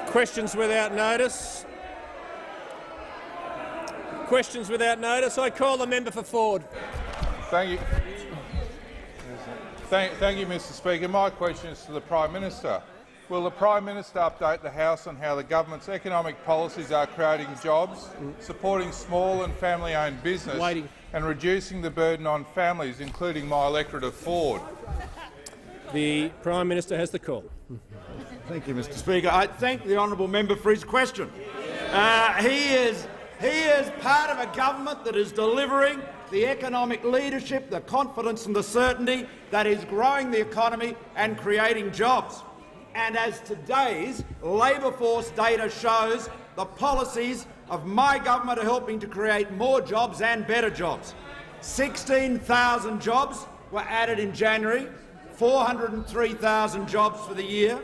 Questions without notice. Questions without notice. I call the member for Ford. Thank you. Thank you, Mr Speaker. My question is to the Prime Minister. Will the Prime Minister update the House on how the government's economic policies are creating jobs, supporting small and family-owned business and reducing the burden on families, including my electorate of Ford? The Prime Minister has the call. Thank you, Mr Speaker. I thank the honourable member for his question. He is part of a government that is delivering the economic leadership, the confidence and the certainty that is growing the economy and creating jobs. And as today's labour force data shows, the policies of my government are helping to create more jobs and better jobs. 16,000 jobs were added in January, 403,000 jobs for the year.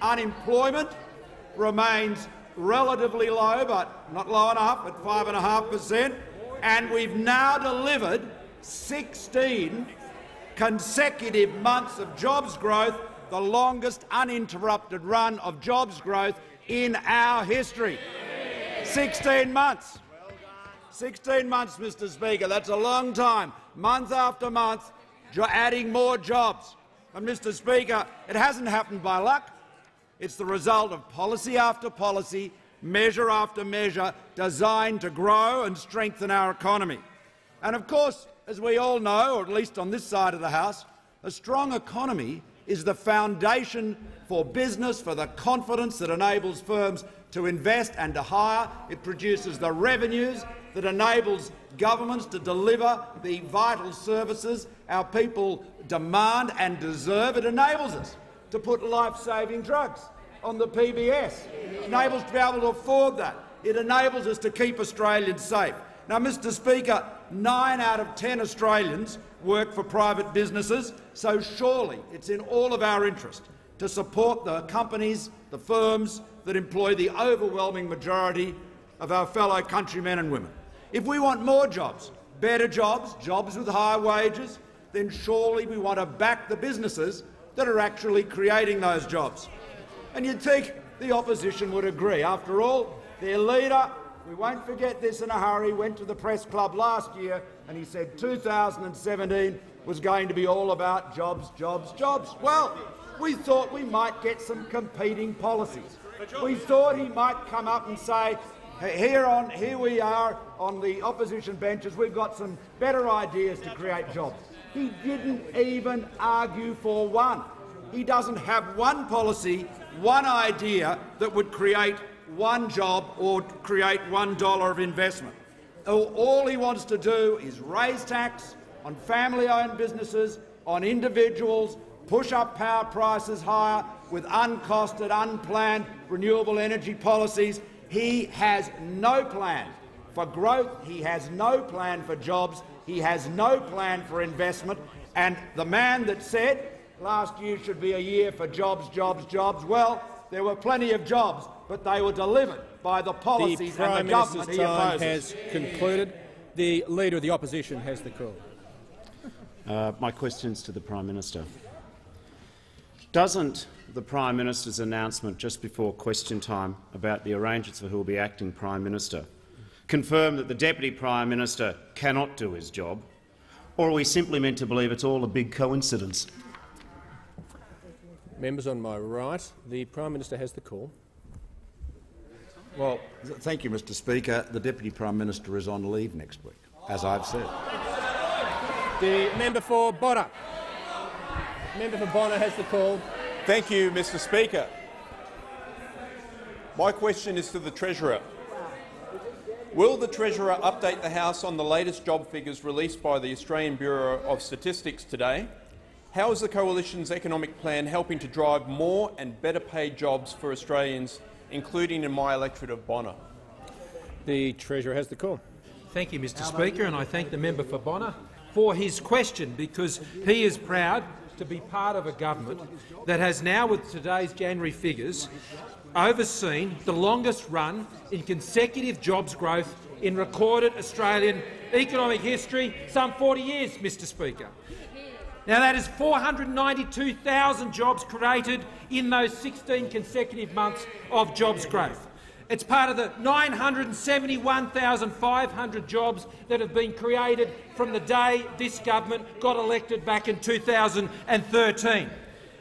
Unemployment remains relatively low, but not low enough, at 5.5%, and we've now delivered 16 consecutive months of jobs growth, the longest uninterrupted run of jobs growth in our history. 16 months. 16 months, Mr Speaker. That's a long time, month after month, adding more jobs. And, Mr Speaker, it hasn't happened by luck. It's the result of policy after policy, measure after measure, designed to grow and strengthen our economy. And of course, as we all know, or at least on this side of the House, a strong economy is the foundation for business, for the confidence that enables firms to invest and to hire. It produces the revenues that enables governments to deliver the vital services our people demand and deserve. It enables us to put life-saving drugs on the PBS. It enables us to be able to afford that. It enables us to keep Australians safe. Now, Mr Speaker, 9 out of 10 Australians work for private businesses, so surely it's in all of our interest to support the companies, the firms that employ the overwhelming majority of our fellow countrymen and women. If we want more jobs, better jobs, jobs with higher wages, then surely we want to back the businesses that are actually creating those jobs. And you'd think the opposition would agree. After all, their leader, we won't forget this in a hurry, went to the press club last year and he said 2017 was going to be all about jobs, jobs, jobs. Well, we thought we might get some competing policies. We thought he might come up and say, here we are on the opposition benches, we've got some better ideas to create jobs. He didn't even argue for one. He doesn't have one policy, one idea that would create one job or create $1 of investment. All he wants to do is raise tax on family-owned businesses, on individuals, push up power prices higher with uncosted, unplanned renewable energy policies. He has no plan for growth. He has no plan for jobs. He has no plan for investment. And the man that said last year should be a year for jobs, jobs, jobs, well, there were plenty of jobs, but they were delivered by the policies and the government he opposes. The has concluded. The Leader of the Opposition has the call. My question is to the Prime Minister. Doesn't the Prime Minister's announcement just before question time about the arrangements for who will be acting Prime Minister confirm that the Deputy Prime Minister cannot do his job, or are we simply meant to believe it's all a big coincidence? Members on my right, the Prime Minister has the call. Well, thank you, Mr Speaker. The Deputy Prime Minister is on leave next week, as I've said. The member for Bonner. Member for Bonner has the call. Thank you, Mr Speaker. My question is to the Treasurer. Will the Treasurer update the House on the latest job figures released by the Australian Bureau of Statistics today? How is the Coalition's economic plan helping to drive more and better paid jobs for Australians, including in my electorate of Bonner? The Treasurer has the call. Thank you, Mr Speaker, and I thank the member for Bonner for his question, because he is proud to be part of a government that has now, with today's January figures, overseen the longest run in consecutive jobs growth in recorded Australian economic history, some 40 years, Mr Speaker. Now, that is 492,000 jobs created in those 16 consecutive months of jobs growth. It's part of the 971,500 jobs that have been created from the day this government got elected back in 2013.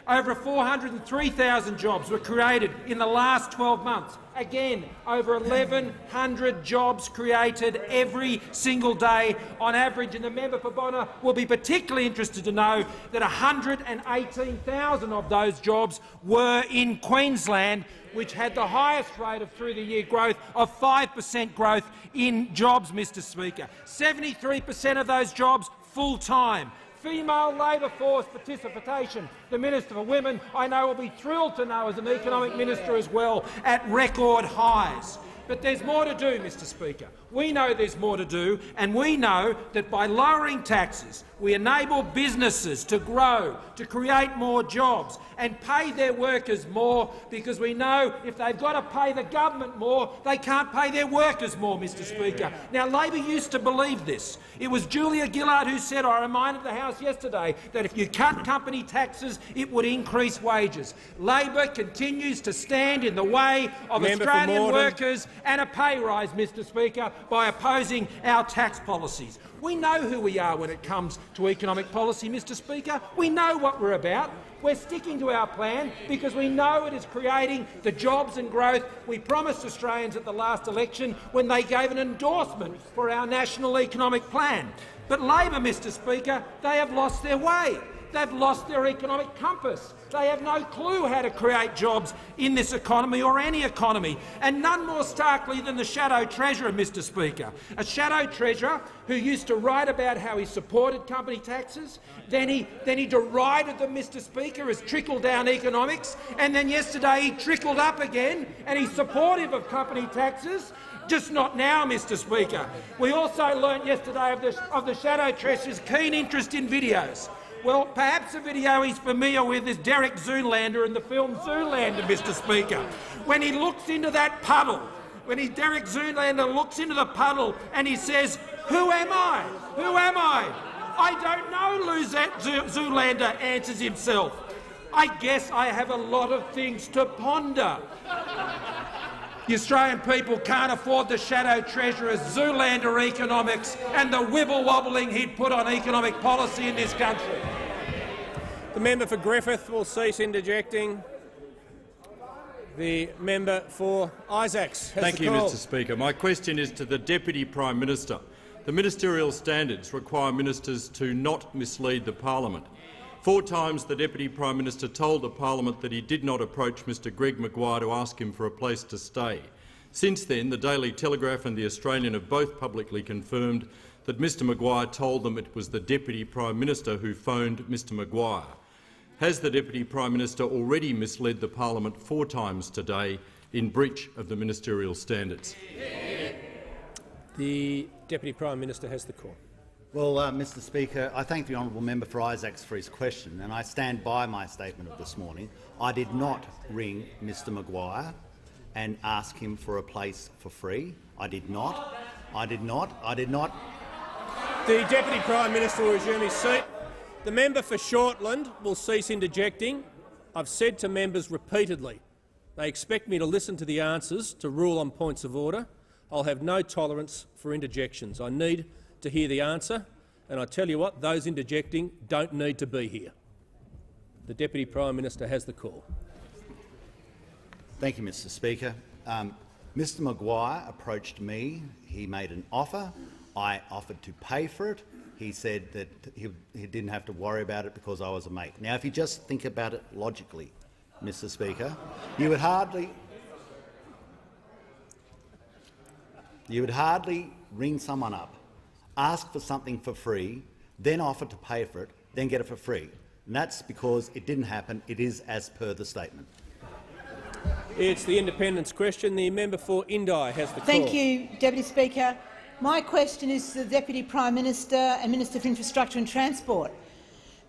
Over 403,000 jobs were created in the last 12 months. Again, over 1,100 jobs created every single day on average, and the member for Bonner will be particularly interested to know that 118,000 of those jobs were in Queensland, which had the highest rate of through-the-year growth of 5% growth in jobs, Mr Speaker. 73% of those jobs full-time. Female labour force participation. The Minister for Women, I know, will be thrilled to know as an economic minister as well, at record highs. But there's more to do, Mr Speaker. We know there's more to do, and we know that by lowering taxes, we enable businesses to grow, to create more jobs and pay their workers more, because we know if they've got to pay the government more, they can't pay their workers more, Mr Speaker. Now, Labor used to believe this. It was Julia Gillard who said, I reminded the House yesterday, that if you cut company taxes, it would increase wages. Labor continues to stand in the way of Australian workers and a pay rise, Mr Speaker, by opposing our tax policies. We know who we are when it comes to economic policy, Mr Speaker. We know what we're about. We're sticking to our plan because we know it is creating the jobs and growth we promised Australians at the last election when they gave an endorsement for our national economic plan. But Labor, Mr Speaker, they have lost their way. They've lost their economic compass. They have no clue how to create jobs in this economy or any economy, and none more starkly than the Shadow Treasurer, Mr Speaker. A Shadow Treasurer who used to write about how he supported company taxes, then he derided them, Mr Speaker, as trickle-down economics, and then yesterday he trickled up again and he's supportive of company taxes. Just not now, Mr Speaker. We also learnt yesterday of the Shadow Treasurer's keen interest in videos. Well, perhaps a video he's familiar with is Derek Zoolander in the film Zoolander, Mr Speaker. When he looks into that puddle, Derek Zoolander looks into the puddle and he says, "Who am I? Who am I?" "I don't know," Zoolander answers himself. "I guess I have a lot of things to ponder." The Australian people can't afford the Shadow Treasurer's Zoolander economics and the wibble-wobbling he'd put on economic policy in this country. The member for Griffith will cease interjecting. The member for Isaacs has Thank the you, call. Mr Speaker. My question is to the Deputy Prime Minister. The ministerial standards require ministers to not mislead the parliament. 4 times the Deputy Prime Minister told the parliament that he did not approach Mr Greg Maguire to ask him for a place to stay. Since then, the Daily Telegraph and the Australian have both publicly confirmed that Mr Maguire told them it was the Deputy Prime Minister who phoned Mr Maguire. Has the Deputy Prime Minister already misled the parliament 4 times today in breach of the ministerial standards? The Deputy Prime Minister has the call. Well, Mr Speaker, I thank the honourable member for Isaacs for his question, and I stand by my statement of this morning. I did not ring Mr Maguire and ask him for a place for free. I did not. I did not. I did not. The Deputy Prime Minister will resume his seat. The member for Shortland will cease interjecting. I've said to members repeatedly they expect me to listen to the answers to rule on points of order. I'll have no tolerance for interjections. I need to hear the answer, and I tell you what, those interjecting don't need to be here. The Deputy Prime Minister has the call. Thank you, Mr Speaker. Mr Maguire approached me. He made an offer. I offered to pay for it. He said that he didn't have to worry about it because I was a mate. Now, if you just think about it logically, Mr Speaker, you would hardly ring someone up, ask for something for free, then offer to pay for it, then get it for free. And that's because it didn't happen. It is as per the statement. It's the independence question. The member for Indi has the call. Thank you, Deputy Speaker. My question is to the Deputy Prime Minister and Minister for Infrastructure and Transport.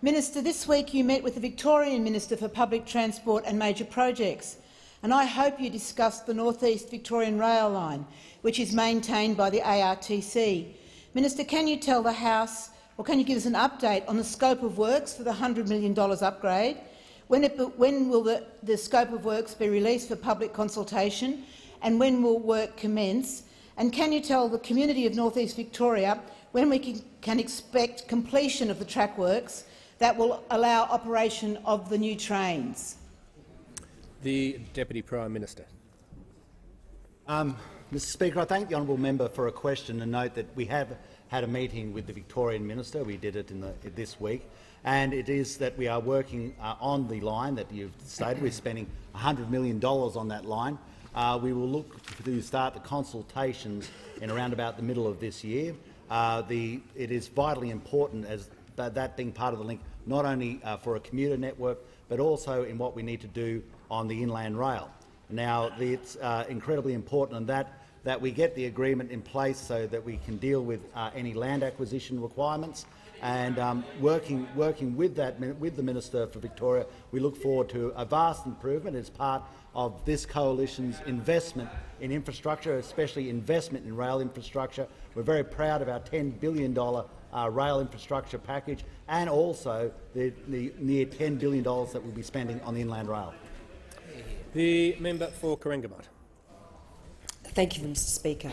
Minister, this week you met with the Victorian Minister for Public Transport and Major Projects, and I hope you discussed the North East Victorian rail line, which is maintained by the ARTC. Minister, can you tell the House or can you give us an update on the scope of works for the $100 million upgrade? When will the scope of works be released for public consultation, and when will work commence? And can you tell the community of North East Victoria when we can expect completion of the track works that will allow operation of the new trains? The Deputy Prime Minister. Mr Speaker, I thank the honourable member for a question and note that we have had a meeting with the Victorian Minister. We did it this week, and it is that we are working on the line that you've stated. We're spending $100 million on that line. We will look to start the consultations in around about the middle of this year. It is vitally important, as that being part of the link, not only for a commuter network, but also in what we need to do on the inland rail. Now, it's incredibly important that we get the agreement in place so that we can deal with any land acquisition requirements. And working with the Minister for Victoria, we look forward to a vast improvement as part of this coalition's investment in infrastructure, especially investment in rail infrastructure. We're very proud of our $10 billion rail infrastructure package, and also the near $10 billion that we'll be spending on the inland rail. The member for CORANGAMITE. Thank you, Mr Speaker.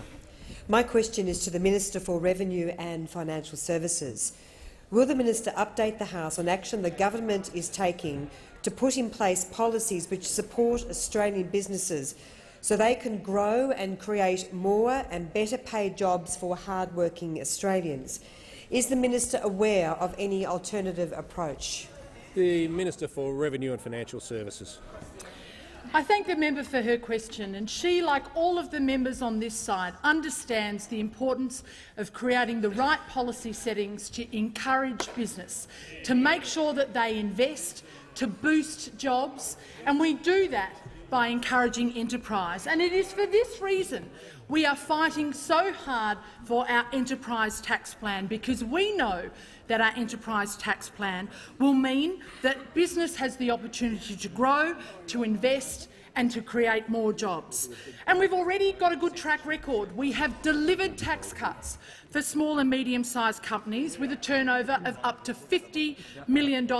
My question is to the Minister for Revenue and Financial Services. Will the Minister update the House on action the government is taking to put in place policies which support Australian businesses so they can grow and create more and better paid jobs for hard-working Australians? Is the Minister aware of any alternative approach? The Minister for Revenue and Financial Services. I thank the member for her question, and she, like all of the members on this side, understands the importance of creating the right policy settings to encourage business, to make sure that they invest, to boost jobs, and we do that by encouraging enterprise. And it is for this reason we are fighting so hard for our enterprise tax plan, because we know that our enterprise tax plan will mean that business has the opportunity to grow, to invest and to create more jobs. And we've already got a good track record. We have delivered tax cuts for small and medium-sized companies with a turnover of up to $50 million,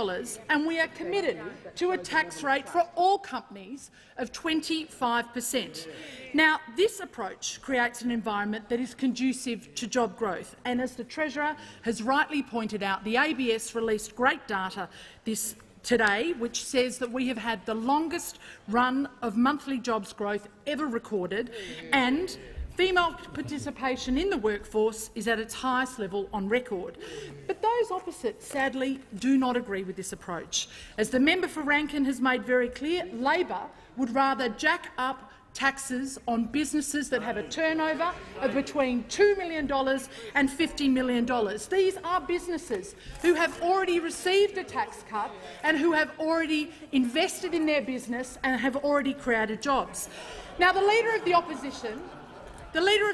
and we are committed to a tax rate for all companies of 25%. Now, this approach creates an environment that is conducive to job growth, and as the Treasurer has rightly pointed out, the ABS released great data today, which says that we have had the longest run of monthly jobs growth ever recorded, and female participation in the workforce is at its highest level on record. But those opposite, sadly, do not agree with this approach. As the member for Rankin has made very clear, Labor would rather jack up taxes on businesses that have a turnover of between $2 million and $50 million. These are businesses who have already received a tax cut and who have already invested in their business and have already created jobs. Now, the Leader of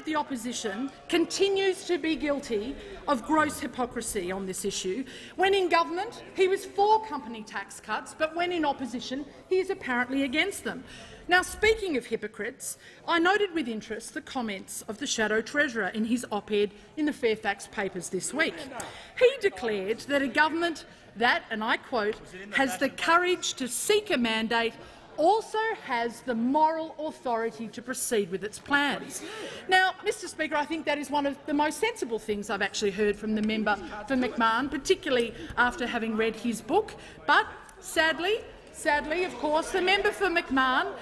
the Opposition continues to be guilty of gross hypocrisy on this issue. When in government, he was for company tax cuts, but when in opposition, he is apparently against them. Now, speaking of hypocrites, I noted with interest the comments of the Shadow Treasurer in his op-ed in the Fairfax papers this week. He declared that a government that, and I quote, has the courage to seek a mandate also has the moral authority to proceed with its plans. Now, Mr Speaker, I think that is one of the most sensible things I've actually heard from the member for McMahon, particularly after having read his book. But sadly, of course, the member for McMahon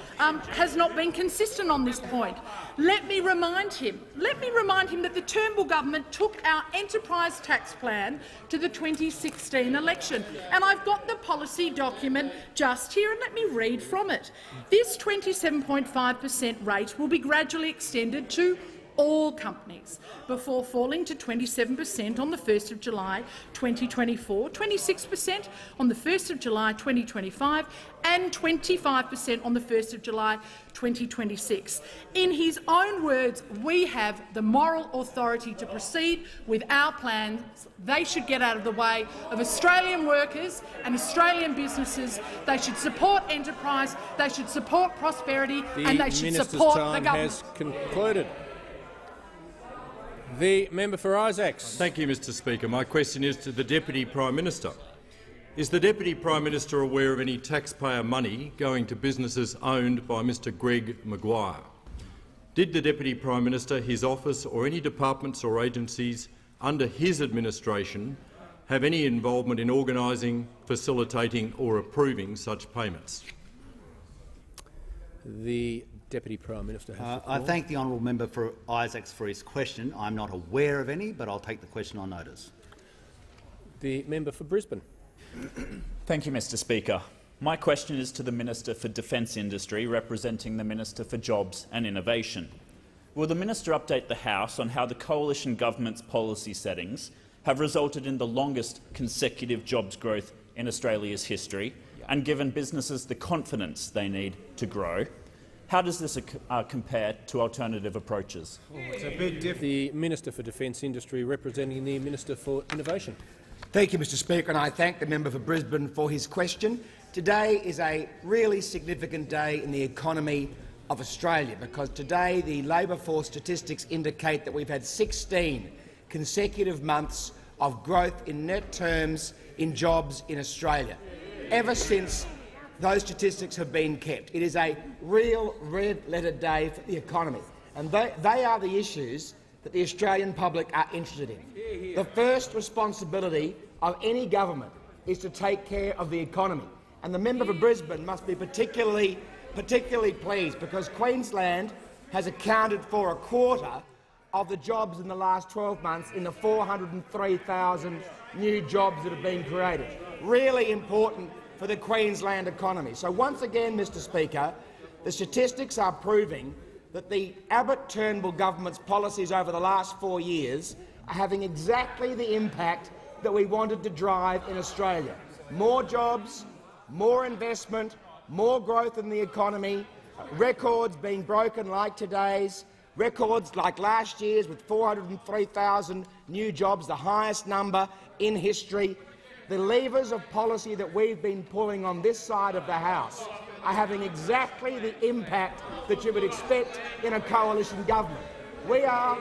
has not been consistent on this point. Let me remind him that the Turnbull government took our enterprise tax plan to the 2016 election, and I've got the policy document just here, and let me read from it. This 27.5% rate will be gradually extended to all companies before falling to 27% on the 1st of July 2024, 26% on the 1st of July 2025 and 25% on the 1st of July 2026. In his own words, we have the moral authority to proceed with our plans. They should get out of the way of Australian workers and Australian businesses. They should support enterprise, they should support prosperity and they should support the government. Has concluded. The member for Isaacs. Thank you, Mr Speaker. My question is to the Deputy Prime Minister. Is the Deputy Prime Minister aware of any taxpayer money going to businesses owned by Mr Greg McVeigh? Did the Deputy Prime Minister, his office or any departments or agencies under his administration have any involvement in organising, facilitating or approving such payments? The Deputy Prime Minister has the floor. I thank the honourable member for Isaacs for his question. I'm not aware of any, but I'll take the question on notice. The member for Brisbane. Thank you, Mr Speaker. My question is to the Minister for Defence Industry, representing the Minister for Jobs and Innovation. Will the Minister update the House on how the coalition government's policy settings have resulted in the longest consecutive jobs growth in Australia's history and given businesses the confidence they need to grow? How does this compare to alternative approaches? It's a bit different. The Minister for Defence Industry, representing the Minister for Innovation. Thank you, Mr Speaker, and I thank the member for Brisbane for his question. Today is a really significant day in the economy of Australia because today the labour force statistics indicate that we've had 16 consecutive months of growth in net terms in jobs in Australia, ever since those statistics have been kept. It is a real red-letter day for the economy, and they are the issues that the Australian public are interested in. The first responsibility of any government is to take care of the economy, and the member for Brisbane must be particularly pleased because Queensland has accounted for a quarter of the jobs in the last 12 months in the 403,000 new jobs that have been created. Really important for the Queensland economy. So once again, Mr Speaker, the statistics are proving that the Abbott-Turnbull government's policies over the last 4 years are having exactly the impact that we wanted to drive in Australia. More jobs, more investment, more growth in the economy, records being broken like today's, records like last year's with 403,000 new jobs, the highest number in history. The levers of policy that we've been pulling on this side of the House are having exactly the impact that you would expect in a coalition government. We are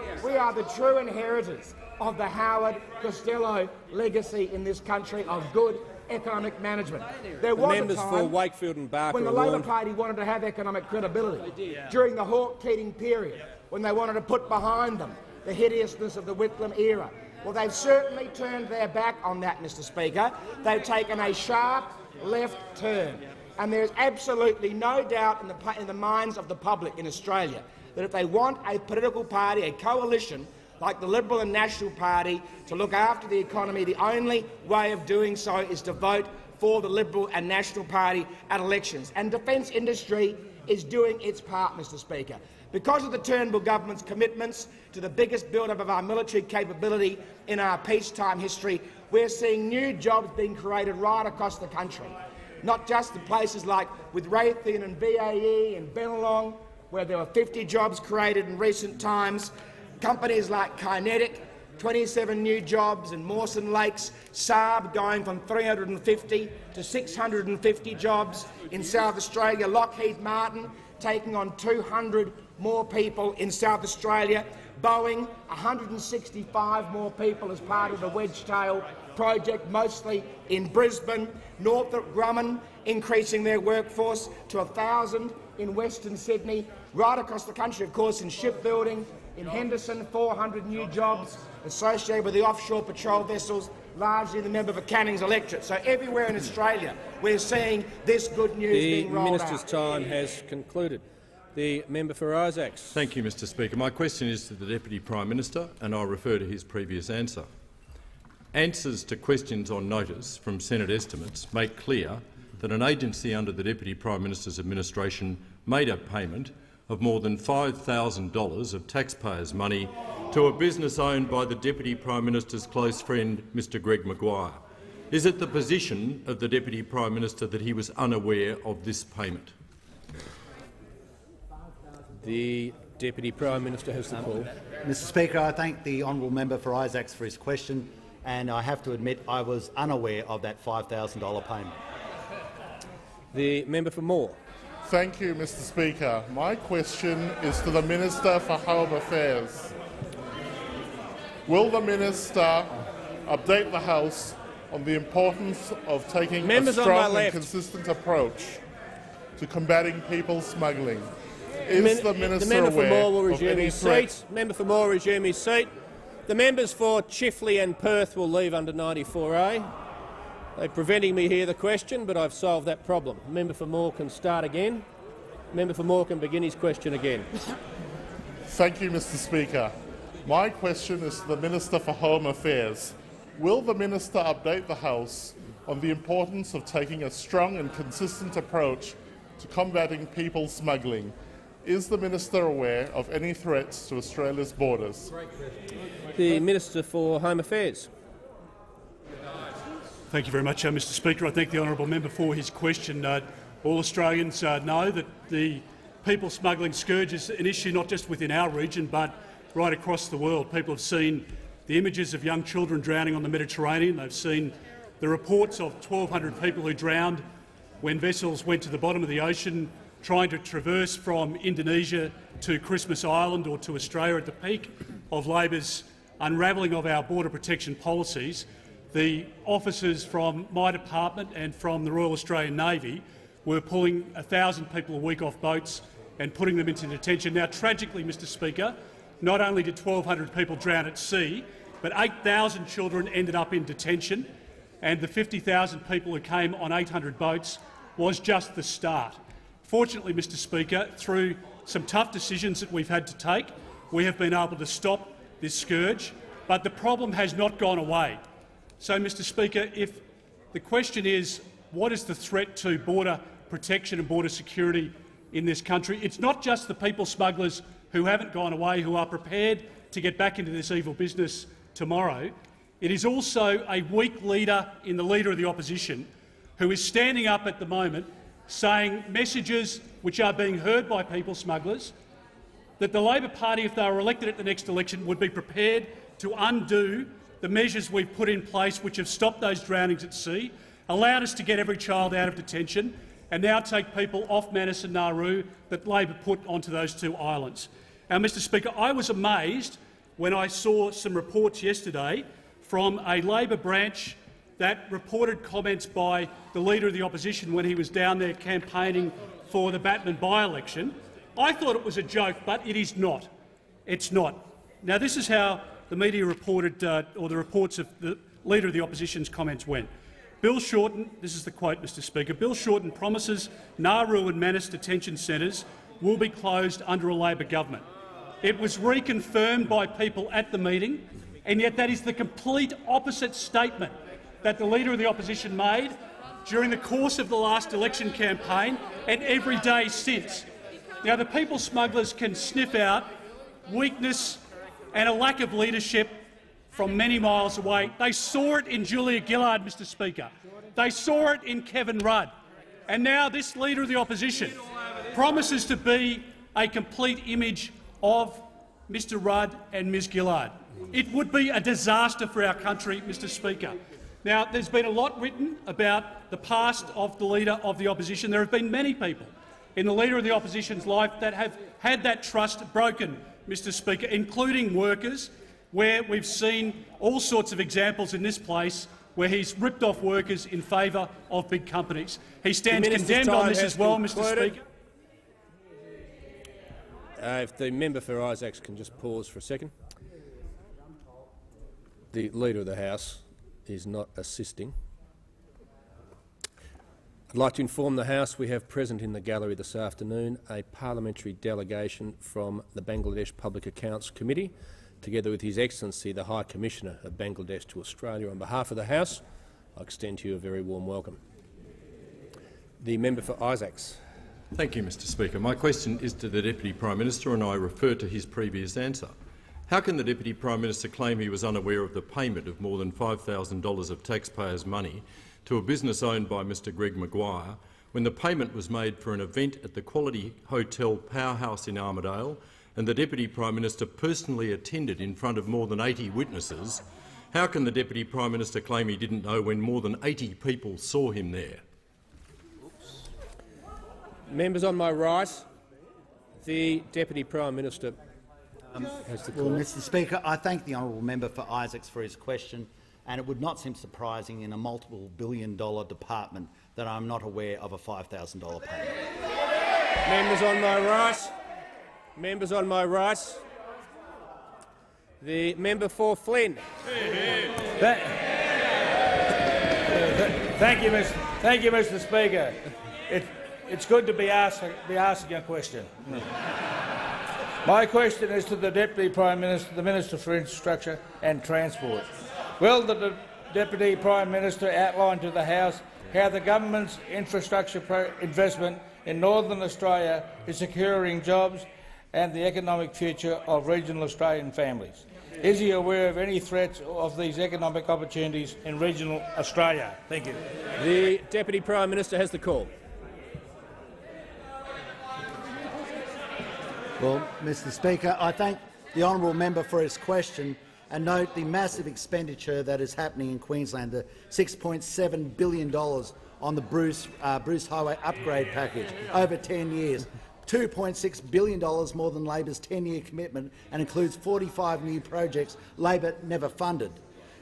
the true inheritors of the Howard Costello legacy in this country of good economic management. There was a time for Wakefield and Barker when the Labor Party wanted to have economic credibility during the Hawke-Keating period, when they wanted to put behind them the hideousness of the Whitlam era. Well, they've certainly turned their back on that, Mr Speaker. They've taken a sharp left turn, and there's absolutely no doubt in the minds of the public in Australia that if they want a political party, a coalition like the Liberal and National Party to look after the economy, the only way of doing so is to vote for the Liberal and National Party at elections. And defence industry is doing its part, Mr Speaker. Because of the Turnbull government's commitments to the biggest build-up of our military capability in our peacetime history, we're seeing new jobs being created right across the country, not just in places like with Raytheon and BAE and Bennelong, where there were 50 jobs created in recent times, companies like Kinetic, 27 new jobs in Mawson Lakes, Saab going from 350 to 650 jobs in South Australia, Lockheed Martin taking on 200 more people in South Australia, Boeing 165 more people as part of the Wedgetail project, mostly in Brisbane, Northrop Grumman increasing their workforce to 1,000 in Western Sydney, right across the country, of course, in shipbuilding, in Henderson, 400 new jobs associated with the offshore patrol vessels, largely the member for Canning's electorate. So everywhere in Australia we're seeing this good news being rolled out. The Minister's time has concluded. The member for Isaacs. Thank you, Mr Speaker. My question is to the Deputy Prime Minister, and I refer to his previous answer. Answers to questions on notice from Senate estimates make clear that an agency under the Deputy Prime Minister's administration made a payment of more than $5,000 of taxpayers' money to a business owned by the Deputy Prime Minister's close friend, Mr Greg McVeigh. Is it the position of the Deputy Prime Minister that he was unaware of this payment? The Deputy Prime Minister has the call. Mr Speaker, I thank the honourable member for Isaacs for his question, and I have to admit I was unaware of that $5,000 payment. The member for Moore. Thank you, Mr Speaker. My question is to the Minister for Home Affairs. Will the minister update the House on the importance of taking a strong and consistent approach to combating people smuggling? Is the minister aware of any threats? Member for Moore resume his seat. The members for Chifley and Perth will leave under 94A. They're preventing me hear the question, but I've solved that problem. The member for Moore can start again. The member for Moore can begin his question again. Thank you, Mr. Speaker. My question is to the Minister for Home Affairs. Will the minister update the House on the importance of taking a strong and consistent approach to combating people smuggling? Is the minister aware of any threats to Australia's borders? The Minister for Home Affairs. Thank you very much, Mr. Speaker. I thank the honourable member for his question. All Australians know that the people smuggling scourge is an issue not just within our region but right across the world. People have seen the images of young children drowning on the Mediterranean. They've seen the reports of 1,200 people who drowned when vessels went to the bottom of the ocean trying to traverse from Indonesia to Christmas Island or to Australia at the peak of Labor's unravelling of our border protection policies. The officers from my department and from the Royal Australian Navy were pulling 1,000 people a week off boats and putting them into detention. Now, tragically, Mr. Speaker, not only did 1,200 people drown at sea, but 8,000 children ended up in detention, and the 50,000 people who came on 800 boats was just the start. Fortunately, Mr. Speaker, through some tough decisions that we've had to take, we have been able to stop this scourge, but the problem has not gone away. So, Mr. Speaker, if the question is what is the threat to border protection and border security in this country, it's not just the people smugglers who haven't gone away, who are prepared to get back into this evil business tomorrow. It is also a weak leader in the Leader of the Opposition who is standing up at the moment saying messages which are being heard by people smugglers, that the Labor Party, if they were elected at the next election, would be prepared to undo the measures we've put in place which have stopped those drownings at sea, allowed us to get every child out of detention, and now take people off Manus and Nauru that Labor put onto those two islands. Now, Mr. Speaker, I was amazed when I saw some reports yesterday from a Labor branch that reported comments by the Leader of the Opposition when he was down there campaigning for the Batman by-election. I thought it was a joke, but it is not. It's not. Now, this is how the media reported, or the reports of the Leader of the Opposition's comments went. Bill Shorten, this is the quote, Mr. Speaker, Bill Shorten promises Nauru and Manus detention centres will be closed under a Labor government. It was reconfirmed by people at the meeting, and yet that is the complete opposite statement that the Leader of the Opposition made during the course of the last election campaign and every day since. Now, the people smugglers can sniff out weakness and a lack of leadership from many miles away. They saw it in Julia Gillard, Mr. Speaker. They saw it in Kevin Rudd. And now this Leader of the Opposition promises to be a complete image of Mr. Rudd and Ms. Gillard. It would be a disaster for our country, Mr. Speaker. Now, there's been a lot written about the past of the Leader of the Opposition. There have been many people in the Leader of the Opposition's life that have had that trust broken, Mr. Speaker, including workers, where we've seen all sorts of examples in this place where he's ripped off workers in favour of big companies. He stands condemned on this as well, Mr. Speaker. If the member for Isaacs can just pause for a second. The Leader of the House is not assisting. I'd like to inform the House we have present in the gallery this afternoon a parliamentary delegation from the Bangladesh Public Accounts Committee, together with His Excellency the High Commissioner of Bangladesh to Australia. On behalf of the House, I extend to you a very warm welcome. The member for Isaacs. Thank you, Mr. Speaker. My question is to the Deputy Prime Minister, and I refer to his previous answer. How can the Deputy Prime Minister claim he was unaware of the payment of more than $5,000 of taxpayers' money to a business owned by Mr Greg McVeigh when the payment was made for an event at the Quality Hotel Powerhouse in Armidale and the Deputy Prime Minister personally attended in front of more than 80 witnesses? How can the Deputy Prime Minister claim he didn't know when more than 80 people saw him there? Members on my right, the Deputy Prime Minister. Well, Mr. Speaker, I thank the honourable member for Isaacs for his question, and it would not seem surprising in a multiple billion-dollar department that I'm not aware of a $5,000 payment. Members on my right. Members on my right. The member for Flynn. Thank you, Mr. Speaker. It's good to be asking a question. My question is to the Deputy Prime Minister, the Minister for Infrastructure and Transport. Will the Deputy Prime Minister outline to the House how the government's infrastructure investment in Northern Australia is securing jobs and the economic future of regional Australian families? Is he aware of any threats of these economic opportunities in regional Australia? Thank you. The Deputy Prime Minister has the call. Well, Mr. Speaker, I thank the honourable member for his question and note the massive expenditure that is happening in Queensland, the $6.7 billion on the Bruce Highway upgrade package over 10 years. $2.6 billion more than Labor's 10-year commitment and includes 45 new projects Labor never funded.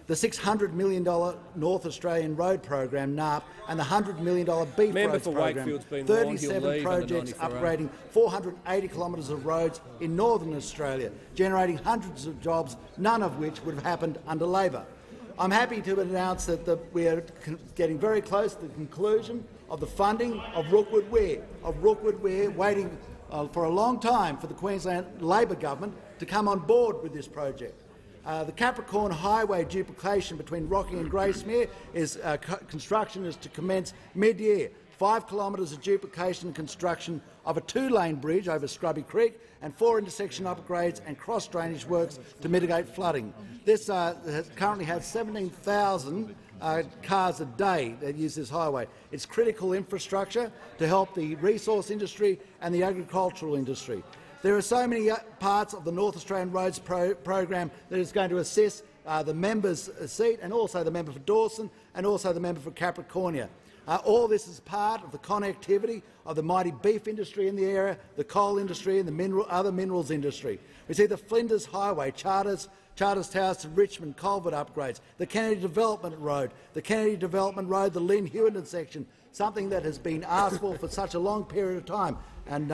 The $600 million North Australian Road Program, NARP, and the $100 million Beef Roads Program, 37 projects upgrading 480 kilometres of roads in Northern Australia, generating hundreds of jobs, none of which would have happened under Labor. I'm happy to announce that we are getting very close to the conclusion of the funding of Rookwood Weir, waiting for a long time for the Queensland Labor government to come on board with this project. The Capricorn Highway duplication between Rocky and Gracemere construction is to commence mid-year. 5 kilometres of duplication and construction of a 2-lane bridge over Scrubby Creek and 4 intersection upgrades and cross-drainage works to mitigate flooding. This currently has 17,000 cars a day that use this highway. It's critical infrastructure to help the resource industry and the agricultural industry. There are so many parts of the North Australian Roads program that is going to assist the member's seat and also the member for Dawson and also the member for Capricornia. All this is part of the connectivity of the mighty beef industry in the area, the coal industry and the other minerals industry. We see the Flinders Highway, Charters Towers to Richmond, culvert upgrades, the Kennedy Development Road, the Lynn Hewenden section, something that has been asked for such a long period of time. And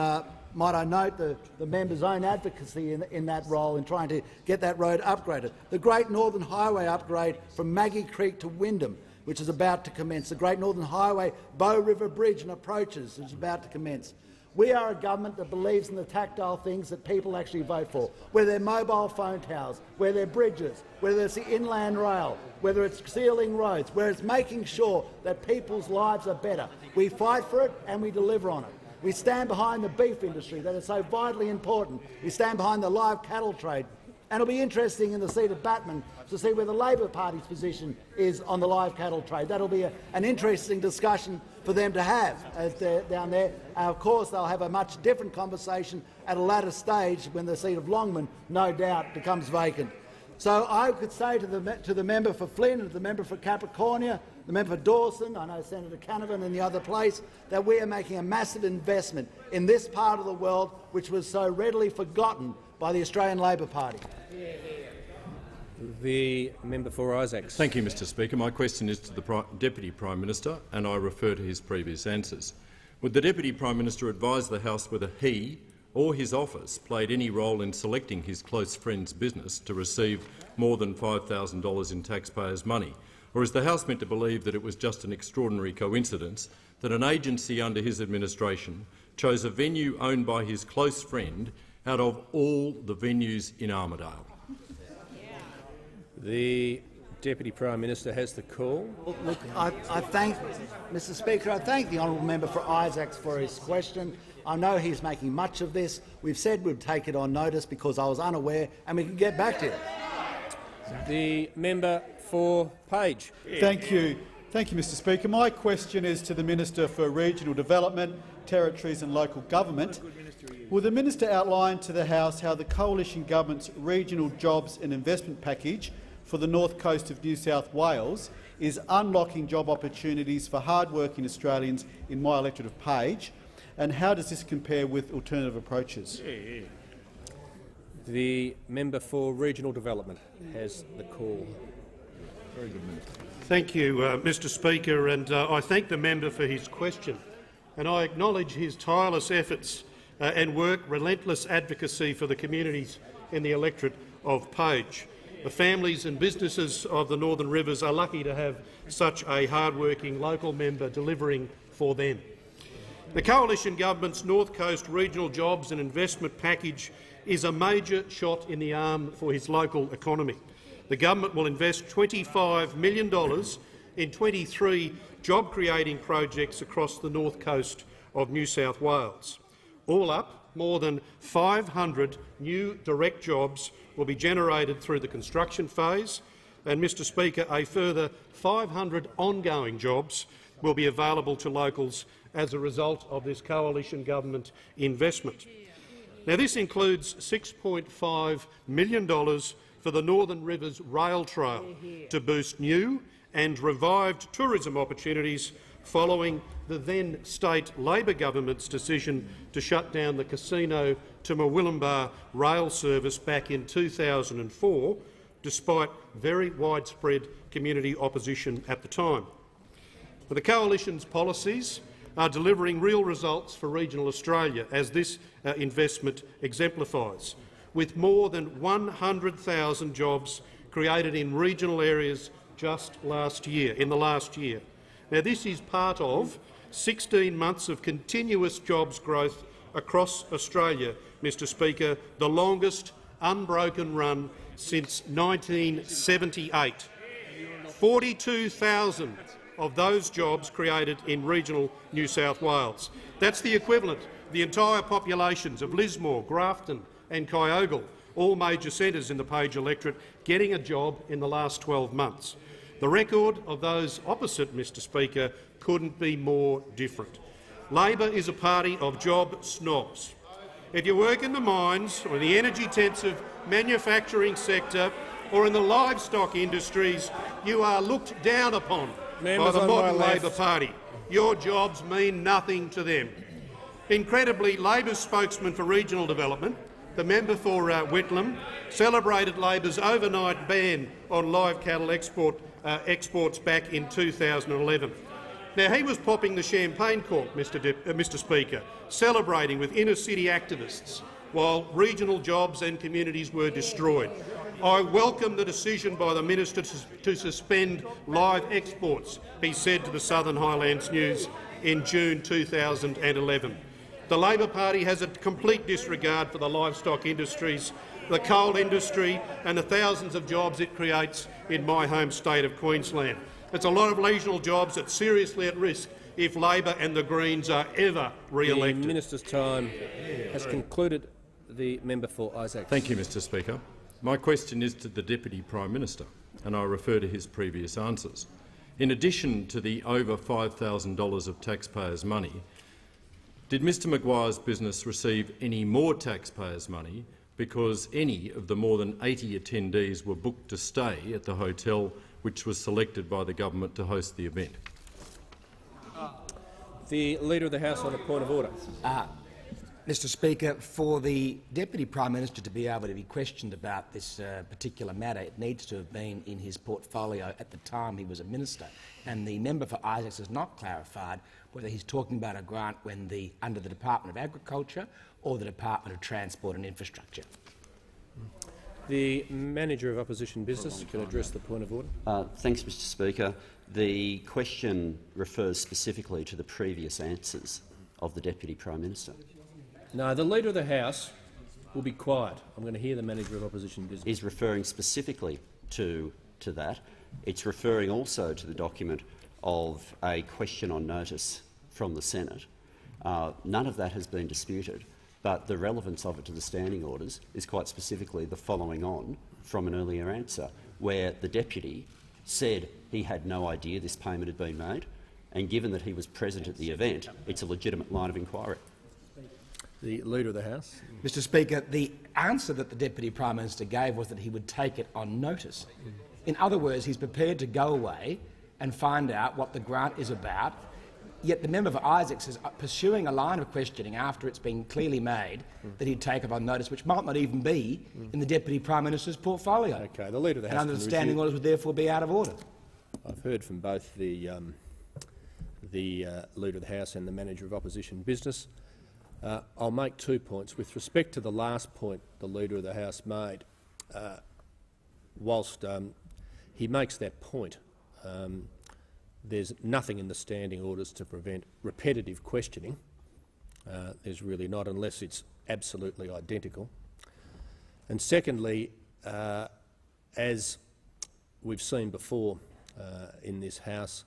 might I note the member's own advocacy in that role in trying to get that road upgraded. The Great Northern Highway upgrade from Maggie Creek to Wyndham, which is about to commence. The Great Northern Highway Bow River Bridge and approaches, which is about to commence. We are a government that believes in the tactile things that people actually vote for, whether they're mobile phone towers, whether they're bridges, whether it's the inland rail, whether it's sealing roads, whether it's making sure that people's lives are better. We fight for it and we deliver on it. We stand behind the beef industry that is so vitally important. We stand behind the live cattle trade. And it'll be interesting in the seat of Batman to see where the Labor Party's position is on the live cattle trade. That'll be an interesting discussion for them to have as they're down there. Of course, they'll have a much different conversation at a latter stage when the seat of Longman, no doubt, becomes vacant. So I could say to the member for Flynn and the member for Capricornia, the member for Dawson, I know Senator Canavan and the other place, that we are making a massive investment in this part of the world which was so readily forgotten by the Australian Labor Party. The member for Isaacs. Thank you, Mr Speaker. My question is to the Deputy Prime Minister, and I refer to his previous answers. Would the Deputy Prime Minister advise the House whether he or his office played any role in selecting his close friend's business to receive more than $5,000 in taxpayers' money? Or is the House meant to believe that it was just an extraordinary coincidence that an agency under his administration chose a venue owned by his close friend out of all the venues in Armidale? The Deputy Prime Minister has the call. Look, I thank Mr Speaker. I thank the honourable member for Isaacs for his question. I know he's making much of this. We've said we'd take it on notice because I was unaware, and we can get back to it. The member for Page. Thank you, Mr Speaker. My question is to the Minister for Regional Development, Territories and Local Government. Will the minister outline to the House how the coalition government's regional jobs and investment package for the north coast of New South Wales is unlocking job opportunities for hard-working Australians in my electorate of Page, and how does this compare with alternative approaches? The member for Regional Development has the call. Very good, Minister. Thank you, Mr Speaker, and I thank the member for his question. And I acknowledge his tireless efforts and relentless advocacy for the communities in the electorate of Page. The families and businesses of the Northern Rivers are lucky to have such a hard-working local member delivering for them. The Coalition Government's North Coast Regional Jobs and Investment Package is a major shot in the arm for his local economy. The government will invest $25 million in 23 job-creating projects across the north coast of New South Wales. All up, more than 500 new direct jobs will be generated through the construction phase, and, Mr Speaker, a further 500 ongoing jobs will be available to locals as a result of this coalition government investment. Now, this includes $6.5 million for the Northern Rivers Rail Trail to boost new and revived tourism opportunities following the then-state Labor government's decision to shut down the Casino to Murwillumbah rail service back in 2004, despite very widespread community opposition at the time. But the Coalition's policies are delivering real results for regional Australia, as this investment exemplifies, with more than 100,000 jobs created in regional areas just in the last year. Now, this is part of 16 months of continuous jobs growth across Australia, Mr Speaker, the longest unbroken run since 1978. 42,000 of those jobs created in regional New South Wales. That's the equivalent of the entire populations of Lismore, Grafton and Kyogle, all major centres in the Page electorate, getting a job in the last 12 months. The record of those opposite, Mr Speaker, couldn't be more different. Labor is a party of job snobs. If you work in the mines or the energy-intensive manufacturing sector or in the livestock industries, you are looked down upon by the modern Labor Party. Your jobs mean nothing to them. Incredibly, Labor's spokesman for regional development, the member for Whitlam, celebrated Labor's overnight ban on live cattle exports back in 2011. Now, he was popping the champagne cork, Mr Speaker, celebrating with inner-city activists while regional jobs and communities were destroyed. I welcome the decision by the minister to suspend live exports, he said to the Southern Highlands News in June 2011. The Labor Party has a complete disregard for the livestock industries, the coal industry and the thousands of jobs it creates in my home state of Queensland. It's a lot of regional jobs that's seriously at risk if Labor and the Greens are ever re-elected. The minister's time has concluded. The member for Isaac. Thank you, Mr Speaker. My question is to the Deputy Prime Minister, and I refer to his previous answers. In addition to the over $5,000 of taxpayers' money, did Mr Maguire's business receive any more taxpayers' money because any of the more than 80 attendees were booked to stay at the hotel which was selected by the government to host the event? The Leader of the House on a point of order. Mr Speaker, for the Deputy Prime Minister to be able to be questioned about this particular matter, it needs to have been in his portfolio at the time he was a minister. And the member for Isaacs has not clarified whether he's talking about a grant under the Department of Agriculture or the Department of Transport and Infrastructure. The Manager of Opposition Business can address the point of order. Thanks, Mr Speaker. The question refers specifically to the previous answers of the Deputy Prime Minister. No, the Leader of the House will be quiet. I'm going to hear the Manager of Opposition Business. Is referring specifically to that. It's referring also to the document of a question on notice from the Senate. None of that has been disputed, but the relevance of it to the standing orders is quite specifically the following on from an earlier answer, where the Deputy said he had no idea this payment had been made, and given that he was present at the event, it's a legitimate line of inquiry. The Leader of the House. Mr Speaker, the answer that the Deputy Prime Minister gave was that he would take it on notice. In other words, he's prepared to go away and find out what the grant is about Yet the member for Isaacs is pursuing a line of questioning after it's been clearly made that he'd take up on notice, which might not even be in the Deputy Prime Minister's portfolio. Okay, the Leader of the House. And under the standing orders would therefore be out of order. I've heard from both the Leader of the House and the Manager of Opposition Business. I'll make 2 points. With respect to the last point the Leader of the House made, whilst he makes that point, there's nothing in the standing orders to prevent repetitive questioning. There's really not, unless it's absolutely identical. And secondly, as we've seen before in this House,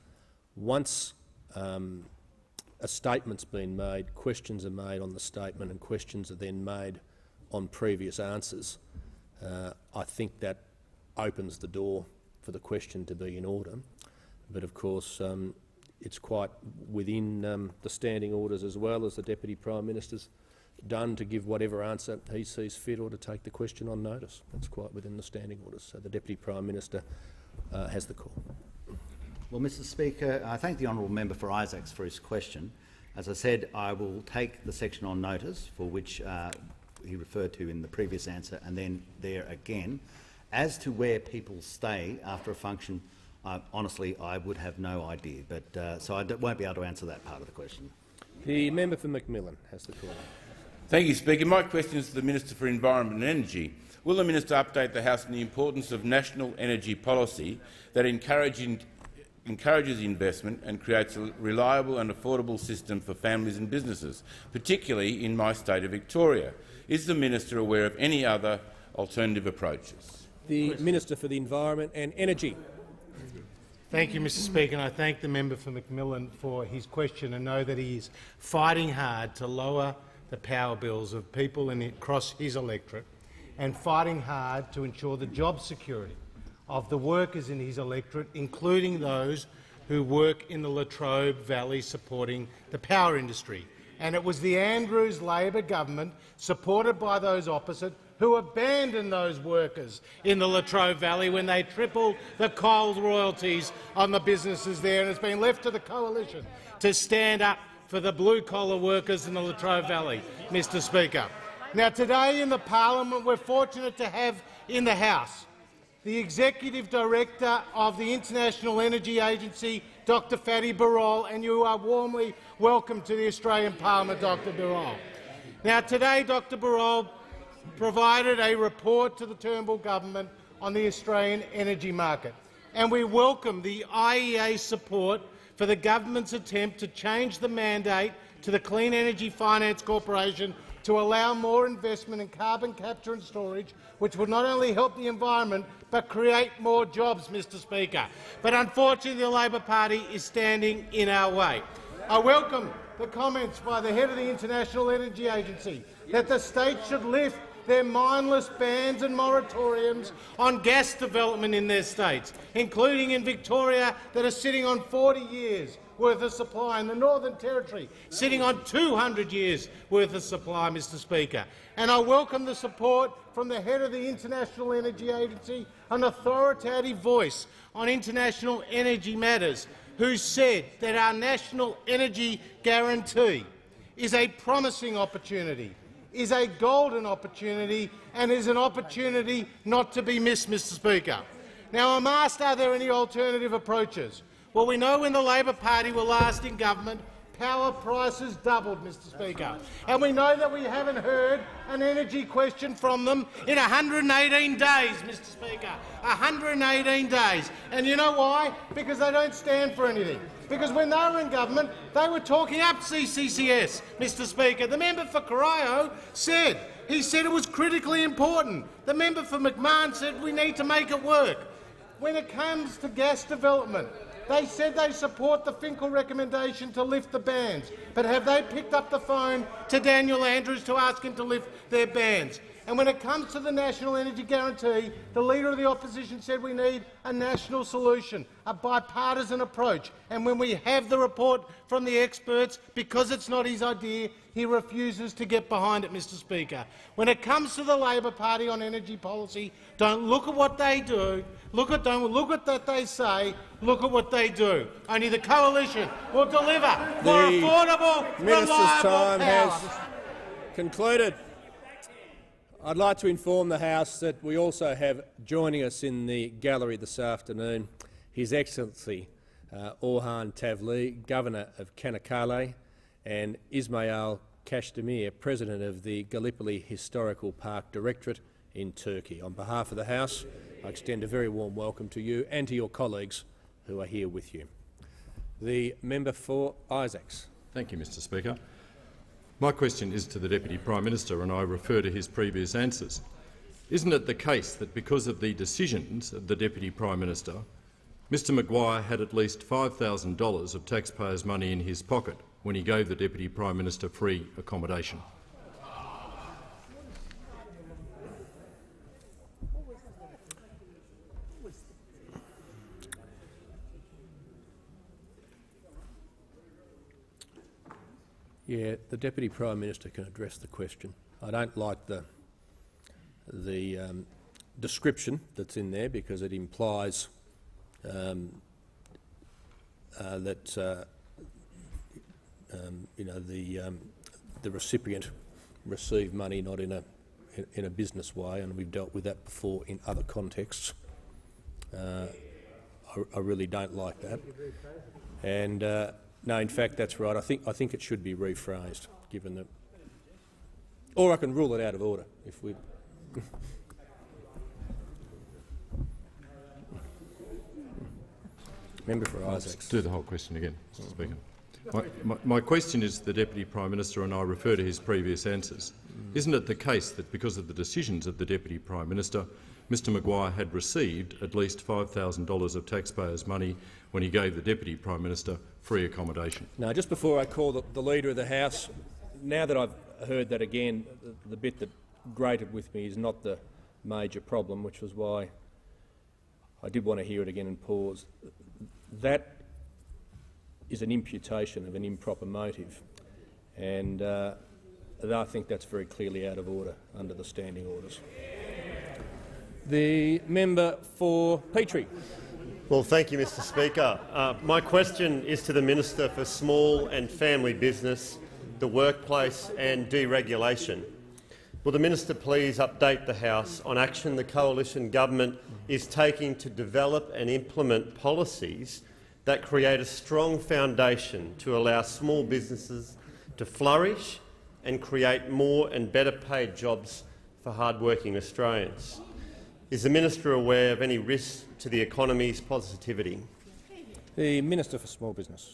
once a statement's been made, questions are made on the statement and questions are then made on previous answers, I think that opens the door for the question to be in order. But of course, it's quite within the standing orders as well, as the Deputy Prime Minister's done, to give whatever answer he sees fit or to take the question on notice. That's quite within the standing orders. So the Deputy Prime Minister has the call. Well, Mr Speaker, I thank the honourable member for Isaacs for his question. As I said, I will take the section on notice for which he referred to in the previous answer, and then there again. As to where people stay after a function, honestly, I would have no idea, but so I won't be able to answer that part of the question. The member for Macmillan has the call. Thank you, Speaker. My question is to the Minister for Environment and Energy. Will the Minister update the House on the importance of national energy policy that encourages investment and creates a reliable and affordable system for families and businesses, particularly in my state of Victoria? Is the Minister aware of any other alternative approaches? The Minister for the Environment and Energy. Thank you, Mr Speaker, and I thank the member for Macmillan for his question and know that he is fighting hard to lower the power bills of people across his electorate and fighting hard to ensure the job security of the workers in his electorate, including those who work in the Latrobe Valley supporting the power industry. And it was the Andrews Labor government, supported by those opposite, who abandoned those workers in the Latrobe Valley when they tripled the coal royalties on the businesses there, and it's been left to the coalition to stand up for the blue-collar workers in the Latrobe Valley, Mr Speaker. Now, today in the parliament we're fortunate to have in the House the Executive Director of the International Energy Agency, Dr Fatty Birol, and you are warmly welcome to the Australian Parliament, Dr Birol. Now, today Dr Birol provided a report to the Turnbull government on the Australian energy market, and we welcome the IEA's support for the government's attempt to change the mandate to the Clean Energy Finance Corporation to allow more investment in carbon capture and storage, which will not only help the environment but create more jobs, Mr Speaker. But unfortunately the Labor Party is standing in our way. I welcome the comments by the head of the International Energy Agency that the states should lift their mindless bans and moratoriums on gas development in their states, including in Victoria, that are sitting on 40 years worth of supply, in the Northern Territory sitting on 200 years worth of supply, Mr Speaker. And I welcome the support from the head of the International Energy Agency, an authoritative voice on international energy matters, who said that our national energy guarantee is a promising opportunity, is a golden opportunity, and is an opportunity not to be missed, Mr Speaker. Now, I'm asked, are there any alternative approaches? Well, we know when the Labor Party were last in government, power prices doubled, Mr Speaker. And we know that we haven't heard an energy question from them in 118 days, Mr Speaker. 118 days. And you know why? Because they don't stand for anything. Because when they were in government, they were talking up CCCS, Mr Speaker. The member for Corio said it was critically important. The member for McMahon said we need to make it work. When it comes to gas development, they said they support the Finkel recommendation to lift the bans, but have they picked up the phone to Daniel Andrews to ask him to lift their bans? And when it comes to the National Energy Guarantee, the Leader of the Opposition said we need a national solution, a bipartisan approach. And when we have the report from the experts, because it's not his idea, he refuses to get behind it, Mr Speaker. When it comes to the Labor Party on energy policy, don't look at what they do, don't look at what they say, look at what they do. Only the coalition will deliver more affordable, Minister's time power. has concluded. I'd like to inform the House that we also have joining us in the gallery this afternoon His Excellency Orhan Tavli, Governor of Kanakkale, and Ismail Kashdemir, President of the Gallipoli Historical Park Directorate in Turkey. On behalf of the House, I extend a very warm welcome to you and to your colleagues who are here with you. The member for Isaacs. Thank you, Mr Speaker. My question is to the Deputy Prime Minister, and I refer to his previous answers. Isn't it the case that because of the decisions of the Deputy Prime Minister, Mr McVeigh had at least $5,000 of taxpayers' money in his pocket when he gave the Deputy Prime Minister free accommodation? Yeah, the Deputy Prime Minister can address the question. I don't like the description that's in there because it implies that you know, the recipient received money not in a business way, and we've dealt with that before in other contexts. I really don't like that. And no, in fact, that's right. I think it should be rephrased, given that, or I can rule it out of order if we. Member for Isaacs. Do the whole question again, Mr Speaker. My question is to the Deputy Prime Minister, and I refer to his previous answers. Isn't it the case that because of the decisions of the Deputy Prime Minister, Mr McVeigh had received at least $5,000 of taxpayers' money when he gave the Deputy Prime Minister free accommodation? No, just before I call the Leader of the House, now that I've heard that again, the bit that grated with me is not the major problem, which was why I did want to hear it again and pause. That is an imputation of an improper motive, and I think that's very clearly out of order under the standing orders. The member for Petrie. Well, thank you, Mr Speaker. My question is to the Minister for Small and Family Business, the Workplace and Deregulation. Will the Minister please update the House on action the Coalition Government is taking to develop and implement policies that create a strong foundation to allow small businesses to flourish and create more and better paid jobs for hard-working Australians? Is the Minister aware of any risks to the economy's positivity? The Minister for Small Business.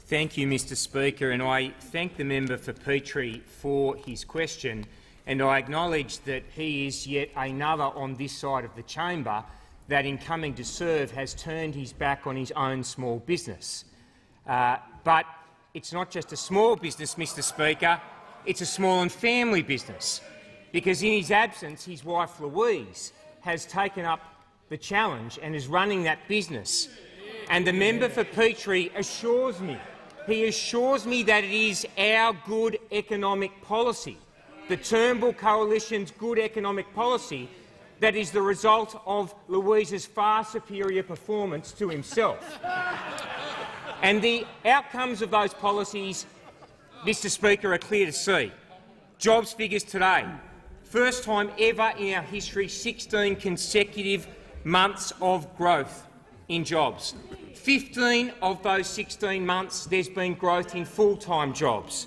Thank you, Mr Speaker, and I thank the member for Petrie for his question, and I acknowledge that he is yet another on this side of the chamber that, in coming to serve, has turned his back on his own small business. But it's not just a small business, Mr Speaker, it's a small and family business, because in his absence his wife Louise has taken up the challenge and is running that business. And the member for Petrie assures me, that it is our good economic policy, the Turnbull Coalition's good economic policy, that is the result of Louise's far superior performance to himself. And the outcomes of those policies, Mr Speaker, are clear to see. Jobs figures today. First time ever in our history, 16 consecutive months of growth in jobs. 15 of those 16 months there's been growth in full-time jobs.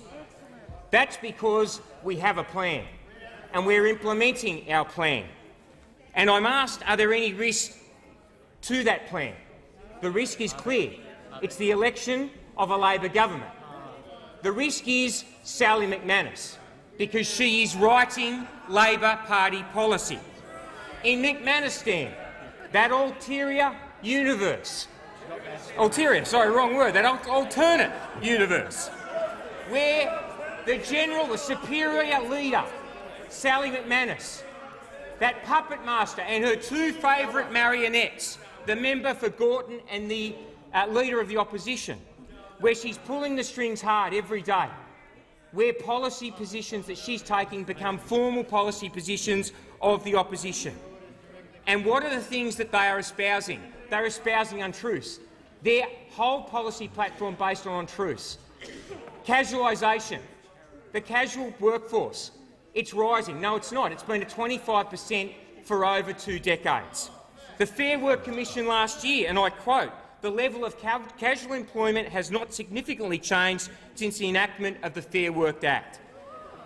That's because we have a plan, and we're implementing our plan. And I'm asked, are there any risks to that plan? The risk is clear. It's the election of a Labor government. The risk is Sally McManus, because she is writing Labor Party policy. In McManustan, that ulterior universe, ulterior, sorry, wrong word, that alternate universe, where the superior leader, Sally McManus, that puppet master and her two favourite marionettes, the member for Gorton and the Leader of the Opposition, where she's pulling the strings hard every day, where policy positions that she's taking become formal policy positions of the opposition. And what are the things that they are espousing? They're espousing untruths. Their whole policy platform based on untruths. Casualisation. The casual workforce. It's rising. No, it's not. It's been at 25% for over 2 decades. The Fair Work Commission last year, and I quote, "The level of casual employment has not significantly changed since the enactment of the Fair Work Act."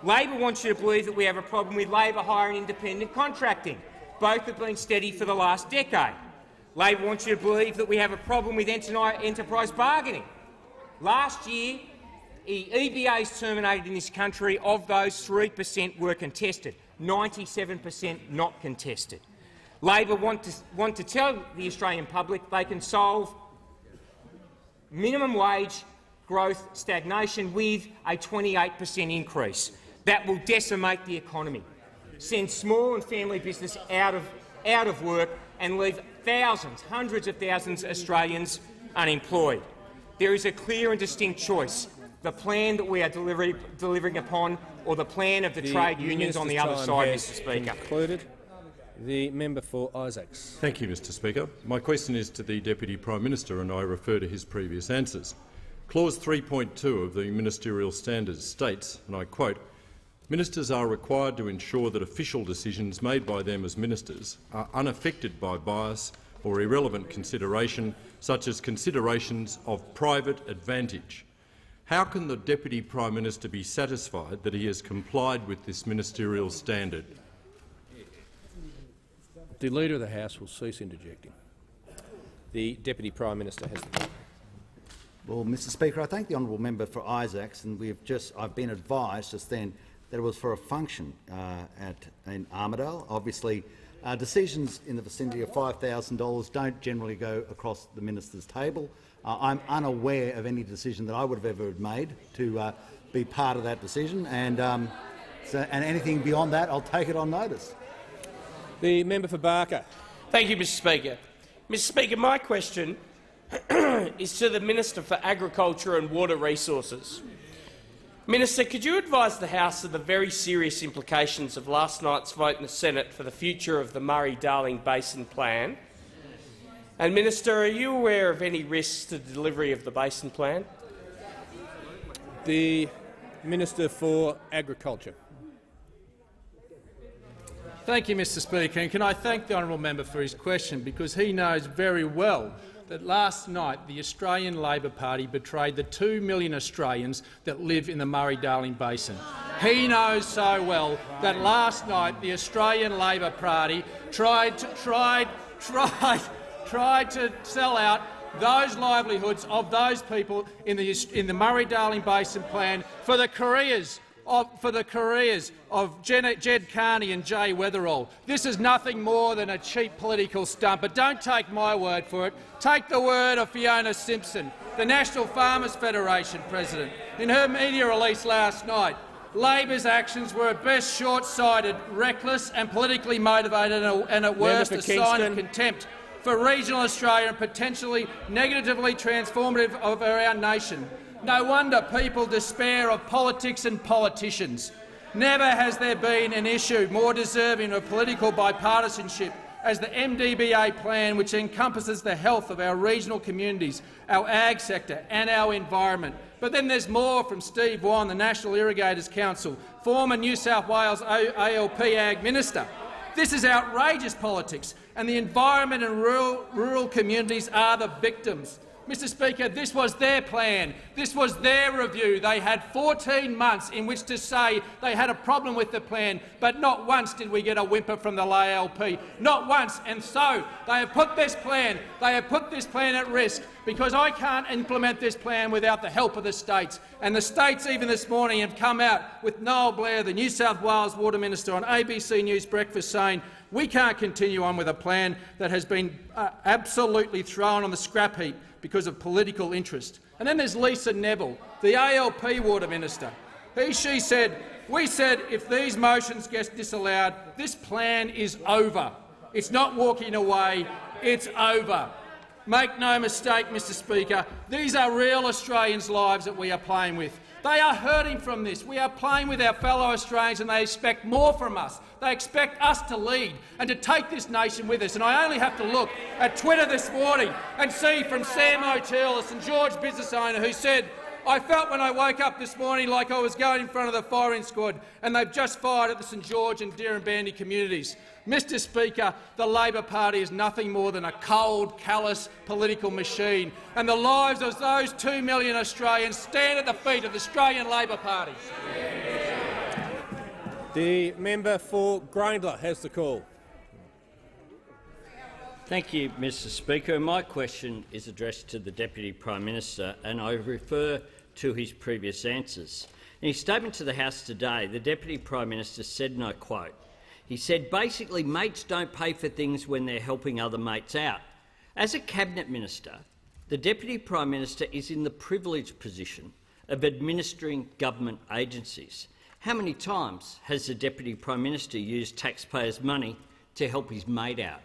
Labor wants you to believe that we have a problem with labour hire and independent contracting. Both have been steady for the last decade. Labor wants you to believe that we have a problem with enterprise bargaining. Last year, EBAs terminated in this country, of those 3% were contested, 97% not contested. Labor want to tell the Australian public they can solve minimum wage growth stagnation with a 28% increase. That will decimate the economy, send small and family business out of work and leave thousands, hundreds of thousands of Australians unemployed. There is a clear and distinct choice: the plan that we are delivering upon, or the plan of the trade unions on the other side, Mr. Speaker. Concluded. The member for Isaacs. Thank you, Mr. Speaker. My question is to the Deputy Prime Minister, and I refer to his previous answers. Clause 3.2 of the Ministerial Standards states, and I quote, "Ministers are required to ensure that official decisions made by them as ministers are unaffected by bias or irrelevant consideration, such as considerations of private advantage." How can the Deputy Prime Minister be satisfied that he has complied with this ministerial standard? The Leader of the House will cease interjecting. The Deputy Prime Minister has the floor. Well, Mr. Speaker, I thank the honourable member for Isaacs, and I've been advised just then that it was for a function in Armidale. Obviously, decisions in the vicinity of $5,000 don't generally go across the minister's table. I'm unaware of any decision that I would have ever made to be part of that decision, and anything beyond that, I'll take it on notice. The member for Barker. Thank you, Mr. Speaker. Mr. Speaker, my question is to the Minister for Agriculture and Water Resources. Minister, could you advise the House of the very serious implications of last night's vote in the Senate for the future of the Murray-Darling Basin Plan? And, Minister, are you aware of any risks to the delivery of the Basin Plan? The Minister for Agriculture. Thank you, Mr. Speaker, and can I thank the honourable member for his question, because he knows very well that last night the Australian Labor Party betrayed the 2 million Australians that live in the Murray-Darling Basin. He knows so well that last night the Australian Labor Party tried to sell out those livelihoods of those people in the Murray-Darling Basin Plan for the careers of Jed Carney and Jay Weatherall. This is nothing more than a cheap political stunt, but don't take my word for it. Take the word of Fiona Simpson, the National Farmers Federation president. In her media release last night, Labor's actions were at best short-sighted, reckless and politically motivated, and at worst a sign of contempt for regional Australia and potentially negatively transformative of our nation. No wonder people despair of politics and politicians. Never has there been an issue more deserving of political bipartisanship as the MDBA plan, which encompasses the health of our regional communities, our ag sector and our environment. But then there's more from Steve Wan, the National Irrigators Council, former New South Wales ALP Ag Minister. This is outrageous politics, and the environment and rural communities are the victims. Mr. Speaker, this was their plan. This was their review. They had 14 months in which to say they had a problem with the plan, but not once did we get a whimper from the ALP. Not once. And so they have put this plan. They have put this plan at risk, because I can't implement this plan without the help of the states. And the states, even this morning, have come out with Noel Blair, the New South Wales Water Minister, on ABC News Breakfast saying we can't continue on with a plan that has been absolutely thrown on the scrap heap because of political interest. And then there's Lisa Neville, the ALP Water Minister. She said, "We said if these motions get disallowed, this plan is over. It's not walking away, it's over." Make no mistake, Mr Speaker, these are real Australians' lives that we are playing with. They are hurting from this. We are playing with our fellow Australians and they expect more from us. They expect us to lead and to take this nation with us. And I only have to look at Twitter this morning and see from Sam O'Teal, a St George business owner, who said, "I felt when I woke up this morning like I was going in front of the firing squad, and they've just fired at the St George and Dirranbandi communities." Mr Speaker, the Labor Party is nothing more than a cold, callous political machine, and the lives of those 2 million Australians stand at the feet of the Australian Labor Party. The member for Grayndler has the call. Thank you, Mr Speaker. My question is addressed to the Deputy Prime Minister, and I refer to his previous answers. In his statement to the House today, the Deputy Prime Minister said, and I quote, he said, "Basically, mates don't pay for things when they're helping other mates out." As a Cabinet Minister, the Deputy Prime Minister is in the privileged position of administering government agencies. How many times has the Deputy Prime Minister used taxpayers' money to help his mate out?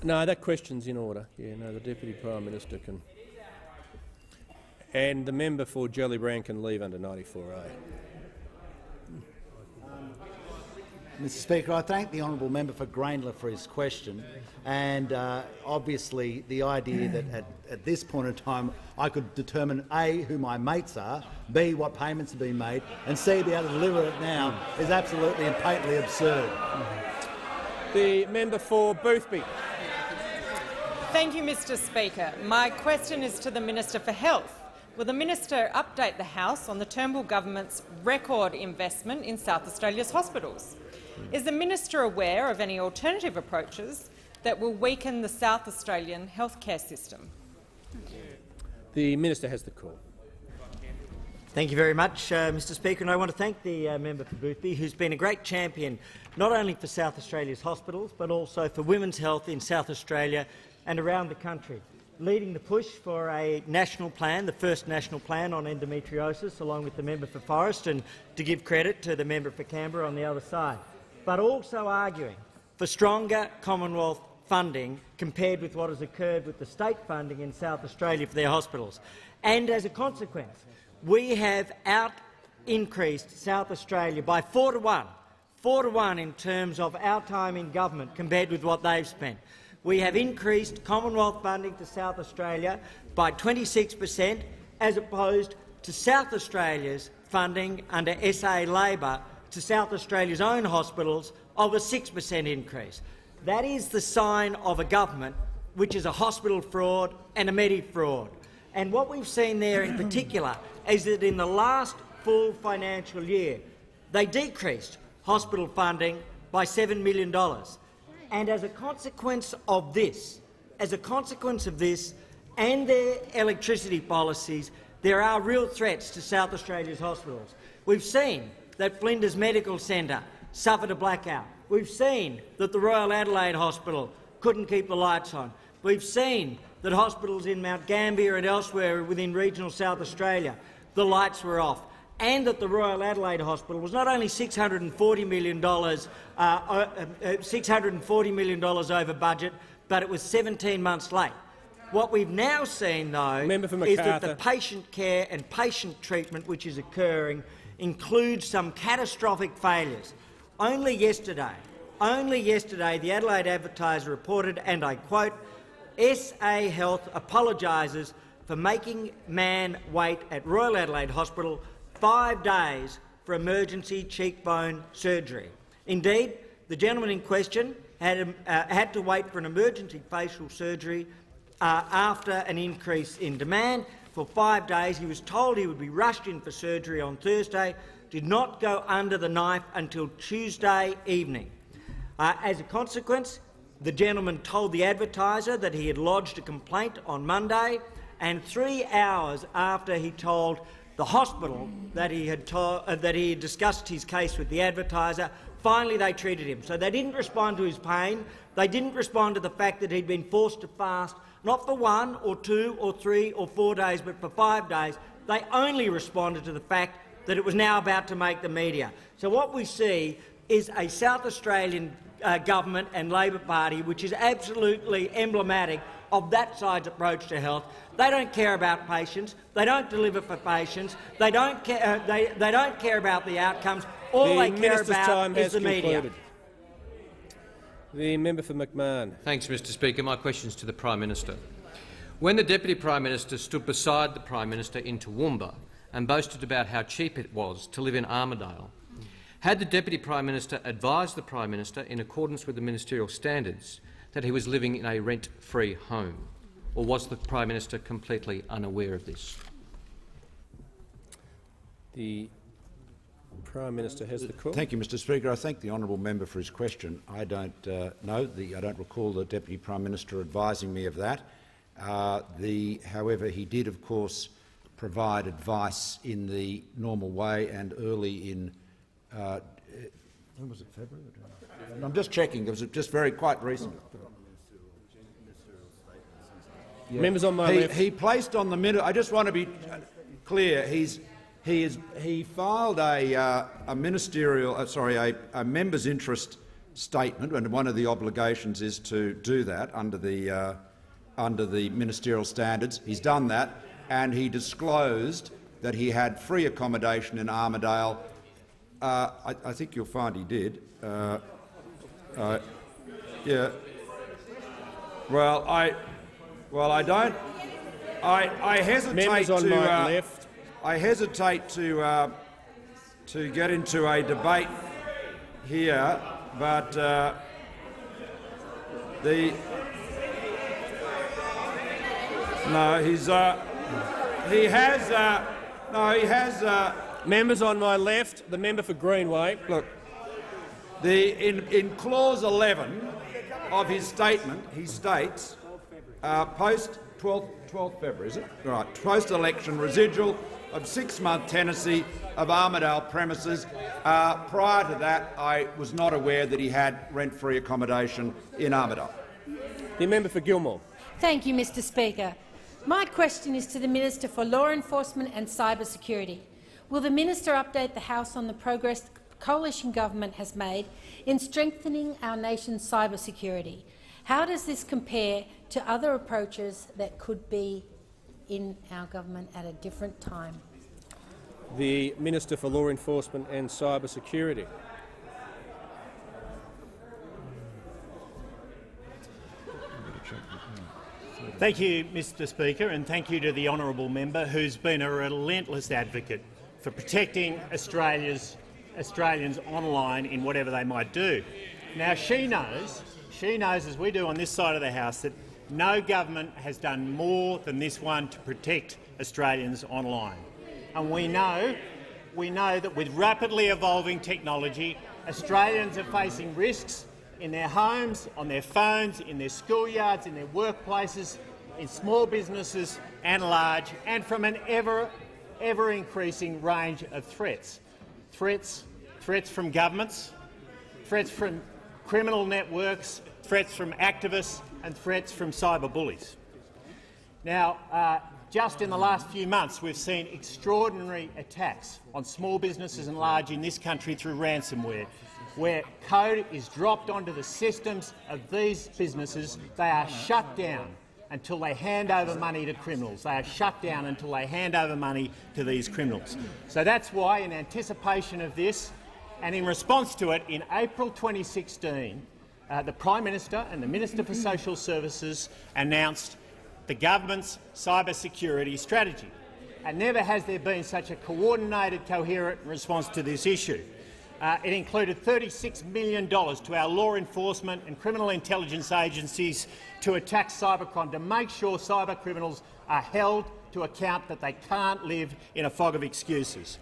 No, that question's in order. Yeah, no, the Deputy Prime Minister can. And the member for Gellibrand can leave under 94A. Mr Speaker, I thank the honourable member for Grayndler for his question, and obviously the idea that at this point in time I could determine A, who my mates are, B, what payments have been made, and C, be able to deliver it now is absolutely and patently absurd. The member for Boothby. Thank you, Mr Speaker. My question is to the Minister for Health. Will the minister update the House on the Turnbull government's record investment in South Australia's hospitals? Is the minister aware of any alternative approaches that will weaken the South Australian healthcare system? The minister has the call. Thank you very much, Mr Speaker, and I want to thank the member for Boothby, who's been a great champion not only for South Australia's hospitals but also for women's health in South Australia and around the country, leading the push for a national plan, the first national plan on endometriosis, along with the member for Forrest, and to give credit to the member for Canberra on the other side, but also arguing for stronger Commonwealth funding compared with what has occurred with the state funding in South Australia for their hospitals. And as a consequence, we have out-increased South Australia by 4 to 1, 4 to 1 in terms of our time in government compared with what they've spent. We have increased Commonwealth funding to South Australia by 26%, as opposed to South Australia's funding under SA Labor to South Australia's own hospitals of a 6% increase. That is the sign of a government which is a hospital fraud and a medi-fraud. And what we've seen there in particular is that in the last full financial year, they decreased hospital funding by $7 million. And as a consequence of this, and their electricity policies, there are real threats to South Australia's hospitals. We've seen that Flinders Medical Centre suffered a blackout. We've seen that the Royal Adelaide Hospital couldn't keep the lights on. We've seen that hospitals in Mount Gambier and elsewhere within regional South Australia, the lights were off, and that the Royal Adelaide Hospital was not only $640 million over budget, but it was 17 months late. What we've now seen, though, is that the patient care and patient treatment which is occurring includes some catastrophic failures. Only yesterday, the Adelaide Advertiser reported, and I quote, "SA Health apologises for making man wait at Royal Adelaide Hospital 5 days for emergency cheekbone surgery." Indeed, the gentleman in question had to wait for an emergency facial surgery after an increase in demand for 5 days. He was told he would be rushed in for surgery on Thursday, did not go under the knife until Tuesday evening. As a consequence, the gentleman told the Advertiser that he had lodged a complaint on Monday, and 3 hours after he told the hospital that he had discussed his case with the Advertiser, Finally, they treated him. So they didn't respond to his pain. They didn't respond to the fact that he'd been forced to fast, not for 1 or 2 or 3 or 4 days, but for 5 days. They only responded to the fact that it was now about to make the media. So what we see is a South Australian government and Labor Party which is absolutely emblematic of that side's approach to health. They don't care about patients. They don't deliver for patients. They don't care. They don't care about the outcomes. All they care about is the media. The member for McMahon. Thanks, Mr. Speaker. My question is to the Prime Minister. When the Deputy Prime Minister stood beside the Prime Minister in Toowoomba and boasted about how cheap it was to live in Armidale, had the Deputy Prime Minister advised the Prime Minister, in accordance with the ministerial standards, that he was living in a rent-free home, or was the Prime Minister completely unaware of this? The Prime Minister has the call. Thank you, Mr. Speaker. I thank the honourable member for his question. I don't I don't recall the Deputy Prime Minister advising me of that. However, he did, of course, provide advice in the normal way and early in. When was it? February? I'm just checking. It was just quite recent. Yeah. Members on my left. He placed on the minute. I just want to be clear. He filed a ministerial, a member's interest statement, and one of the obligations is to do that under the ministerial standards. He's done that, and he disclosed that he had free accommodation in Armidale. I think you'll find he did. Yeah. Well, I don't. I hesitate Members on my left. I hesitate to get into a debate here, but he has. Members on my left, the member for Greenway. Look, in clause 11 of his statement, he states post 12th February, is it? Right. Post-election residual of 6-month tenancy of Armidale premises. Prior to that, I was not aware that he had rent-free accommodation in Armidale. The member for Gilmore. Thank you, Mr. Speaker. My question is to the Minister for Law Enforcement and Cybersecurity. Will the Minister update the House on the progress the Coalition Government has made in strengthening our nation's cybersecurity? How does this compare to other approaches that could be in our government at a different time? The Minister for Law Enforcement and Cybersecurity. Thank you, Mr. Speaker, and thank you to the honourable member who's been a relentless advocate for protecting Australians online in whatever they might do. Now, she knows, as we do on this side of the House, that no government has done more than this one to protect Australians online. And we know that with rapidly evolving technology, Australians are facing risks in their homes, on their phones, in their schoolyards, in their workplaces, in small businesses and large, and from an ever-increasing range of threats. Threats from governments, threats from criminal networks, threats from activists and threats from cyberbullies. Now, just in the last few months, we've seen extraordinary attacks on small businesses and large in this country through ransomware, where code is dropped onto the systems of these businesses. They are shut down until they hand over money to criminals. They are shut down until they hand over money to these criminals. So that's why, in anticipation of this, and in response to it, in April 2016, the Prime Minister and the Minister for Social Services announced the government's cybersecurity strategy. And never has there been such a coordinated, coherent response to this issue. It included $36 million to our law enforcement and criminal intelligence agencies to attack cybercrime, to make sure cyber criminals are held to account, that they can't live in a fog of excuses.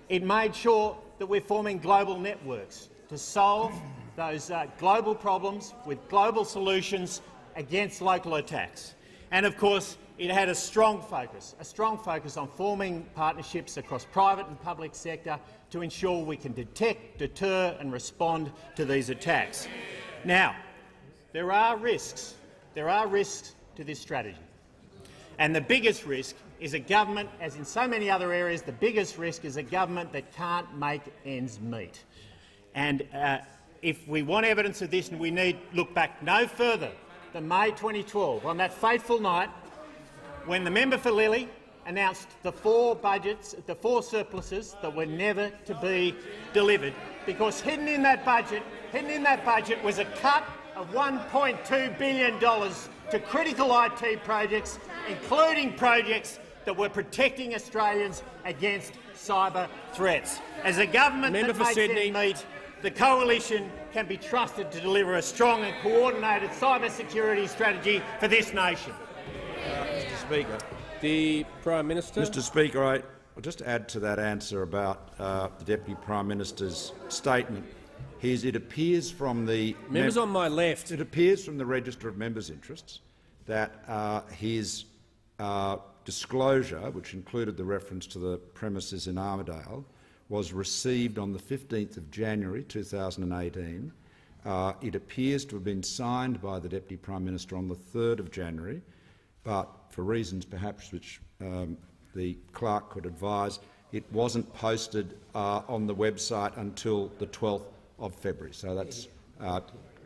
It made sure that we're forming global networks to solve those global problems with global solutions against local attacks. And of course, it had a strong focus on forming partnerships across private and public sector to ensure we can detect, deter and respond to these attacks. Now, there are risks. There are risks to this strategy. And the biggest risk is a government, as in so many other areas, the biggest risk is a government that can't make ends meet. And if we want evidence of this, and we need look back no further than May 2012, on that fateful night when the member for Lilly announced the 4 surpluses that were never to be delivered, because hidden in that budget was a cut of $1.2 billion to critical IT projects, including projects that were protecting Australians against cyber threats. As a government that makes ends meet, the coalition can be trusted to deliver a strong and coordinated cybersecurity strategy for this nation. Mr. Speaker. The Prime Minister. Mr. Speaker, I'll just add to that answer about the Deputy Prime Minister's statement. It appears from the members on my left. It appears from the Register of Members' Interests that his disclosure, which included the reference to the premises in Armidale, was received on the 15th of January 2018. It appears to have been signed by the Deputy Prime Minister on the 3rd of January, but for reasons perhaps which the clerk could advise, it wasn't posted on the website until the 12th of February. So that's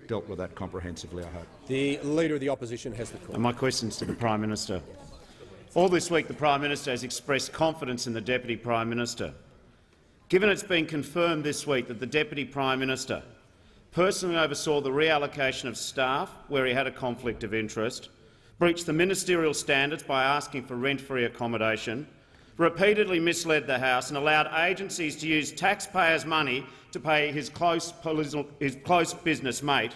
dealt with that comprehensively, I hope. The Leader of the Opposition has the call. And my question is to the Prime Minister. All this week the Prime Minister has expressed confidence in the Deputy Prime Minister. Given it's been confirmed this week that the Deputy Prime Minister personally oversaw the reallocation of staff where he had a conflict of interest, breached the ministerial standards by asking for rent-free accommodation, repeatedly misled the House and allowed agencies to use taxpayers' money to pay his close business mate,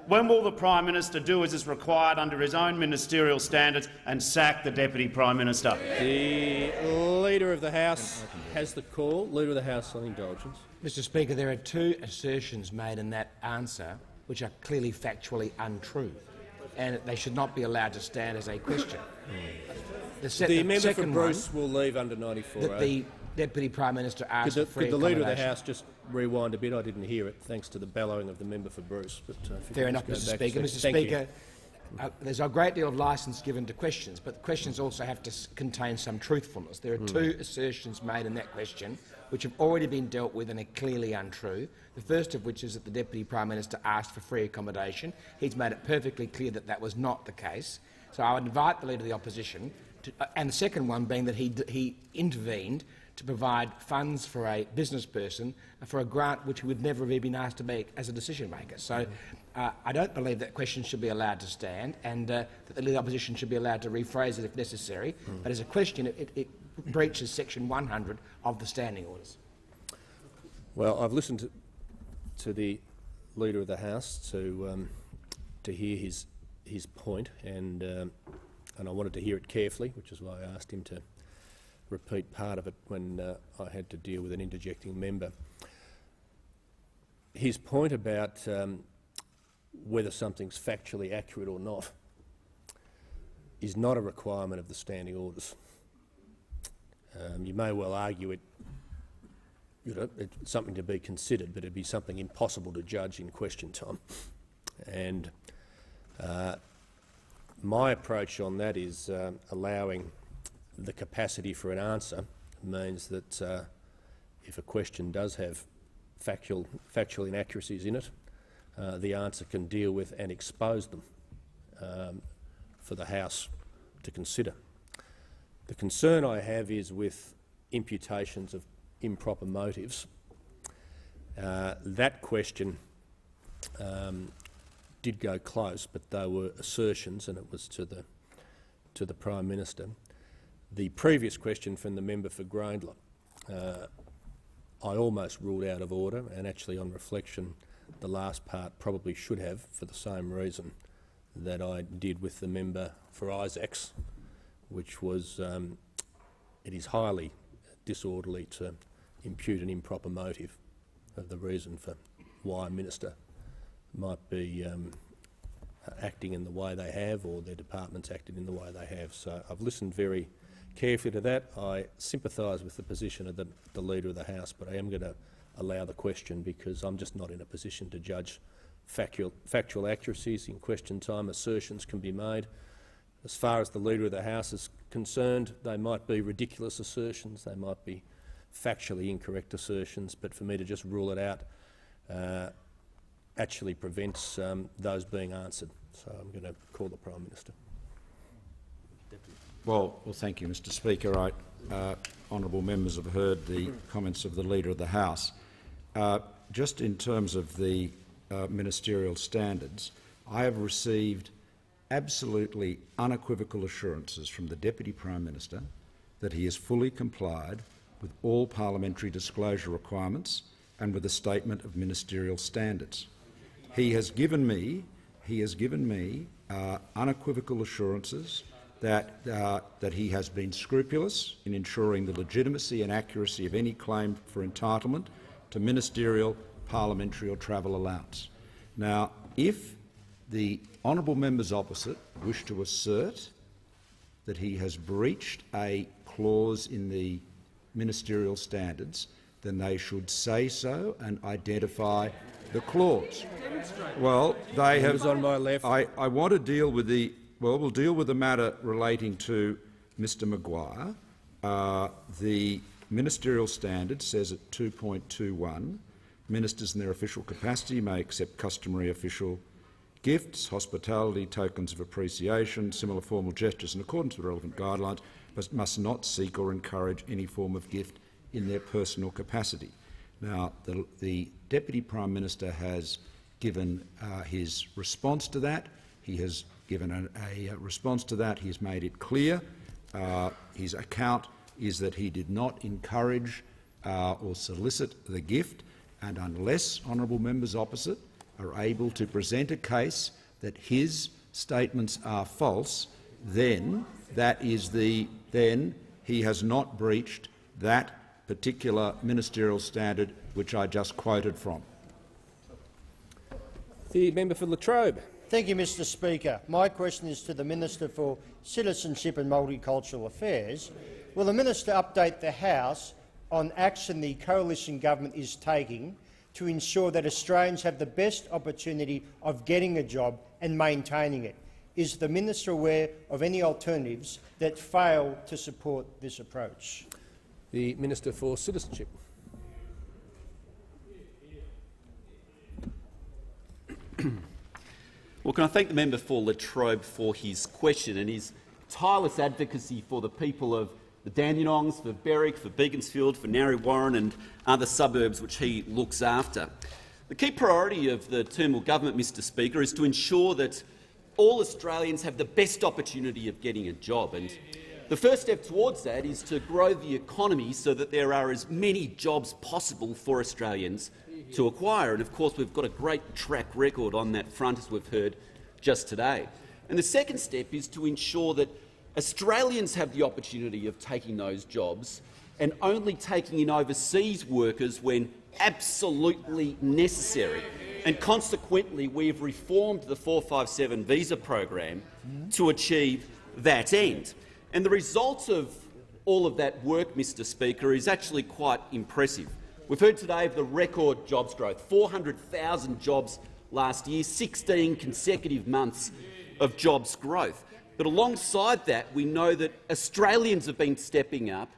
when will the Prime Minister do as is required under his own ministerial standards and sack the Deputy Prime Minister? The Leader of the House has the call. Leader of the House on indulgence. Mr. Speaker, there are 2 assertions made in that answer which are clearly factually untrue, and they should not be allowed to stand as a question. The member for Bruce will leave under 94. That the Deputy Prime Minister asked for free Could the Leader of the accommodation. House just rewind a bit? I didn't hear it, thanks to the bellowing of the member for Bruce. But, fair enough, Mr. Speaker. Mr. Speaker, there's a great deal of licence given to questions, but the questions also have to contain some truthfulness. There are 2 assertions made in that question which have already been dealt with and are clearly untrue. The first of which is that the Deputy Prime Minister asked for free accommodation. He's made it perfectly clear that that was not the case. So I would invite the Leader of the Opposition, and the second one being that he intervened to provide funds for a business person for a grant which he would never have been asked to make as a decision-maker. So I don't believe that question should be allowed to stand, and that the Leader of the Opposition should be allowed to rephrase it if necessary. But as a question, it breaches Section 100 of the Standing Orders. Well, I've listened to the Leader of the House to hear his point, and I wanted to hear it carefully, which is why I asked him to repeat part of it when I had to deal with an interjecting member. His point about whether something's factually accurate or not is not a requirement of the Standing Orders. You may well argue it's something to be considered, but it'd be something impossible to judge in question time. And my approach on that is allowing the capacity for an answer means that if a question does have factual inaccuracies in it, the answer can deal with and expose them for the House to consider. The concern I have is with imputations of improper motives. That question did go close, but they were assertions, and it was to the Prime Minister. The previous question from the member for Grayndler, I almost ruled out of order, and actually on reflection the last part probably should have, for the same reason that I did with the member for Isaacs, which was it is highly disorderly to impute an improper motive of the reason for why a minister might be acting in the way they have, or their departments acted in the way they have. So I've listened very carefully to that. I sympathise with the position of the Leader of the House, but I am going to allow the question because I'm just not in a position to judge factual accuracies. In question time, assertions can be made. As far as the Leader of the House is concerned, they might be ridiculous assertions, they might be factually incorrect assertions, but for me to just rule it out actually prevents those being answered. So I'm going to call the Prime Minister. Well, thank you, Mr. Speaker. Honourable members have heard the comments of the Leader of the House. Just in terms of the ministerial standards, I have received absolutely unequivocal assurances from the Deputy Prime Minister that he has fully complied with all parliamentary disclosure requirements and with a statement of ministerial standards. He has given me unequivocal assurances that he has been scrupulous in ensuring the legitimacy and accuracy of any claim for entitlement to ministerial, parliamentary or travel allowance. Now, if the honourable members opposite wish to assert that he has breached a clause in the ministerial standards, then they should say so and identify the clause. Well, they have. On my left. I want to deal with the. Well, we'll deal with the matter relating to Mr. Maguire. The ministerial standard says at 2.21, ministers in their official capacity may accept customary official gifts, hospitality, tokens of appreciation, similar formal gestures in accordance with relevant guidelines, but must not seek or encourage any form of gift in their personal capacity. Now, the Deputy Prime Minister has given his response to that. He has given a response to that. He has made it clear. His account is that he did not encourage or solicit the gift, and unless honourable members opposite are able to present a case that his statements are false, then he has not breached that particular ministerial standard which I just quoted from. The member for Latrobe. Thank you, Mr. Speaker. My question is to the Minister for Citizenship and Multicultural Affairs. Will the minister update the House on action the coalition government is taking to ensure that Australians have the best opportunity of getting a job and maintaining it? Is the minister aware of any alternatives that fail to support this approach? The Minister for Citizenship. Well, can I thank the member for Latrobe for his question and his tireless advocacy for the people of the Dandenongs, for Berwick, for Beaconsfield, for Narre Warren and other suburbs which he looks after. The key priority of the Turnbull government, Mr. Speaker, is to ensure that all Australians have the best opportunity of getting a job. And the first step towards that is to grow the economy so that there are as many jobs possible for Australians to acquire. And of course, we've got a great track record on that front, as we've heard just today. And the second step is to ensure that Australians have the opportunity of taking those jobs and only taking in overseas workers when absolutely necessary. And consequently, we've reformed the 457 visa program to achieve that end. And the result of all of that work, Mr. Speaker, is actually quite impressive. We've heard today of the record jobs growth, 400,000 jobs last year, 16 consecutive months of jobs growth. But alongside that, we know that Australians have been stepping up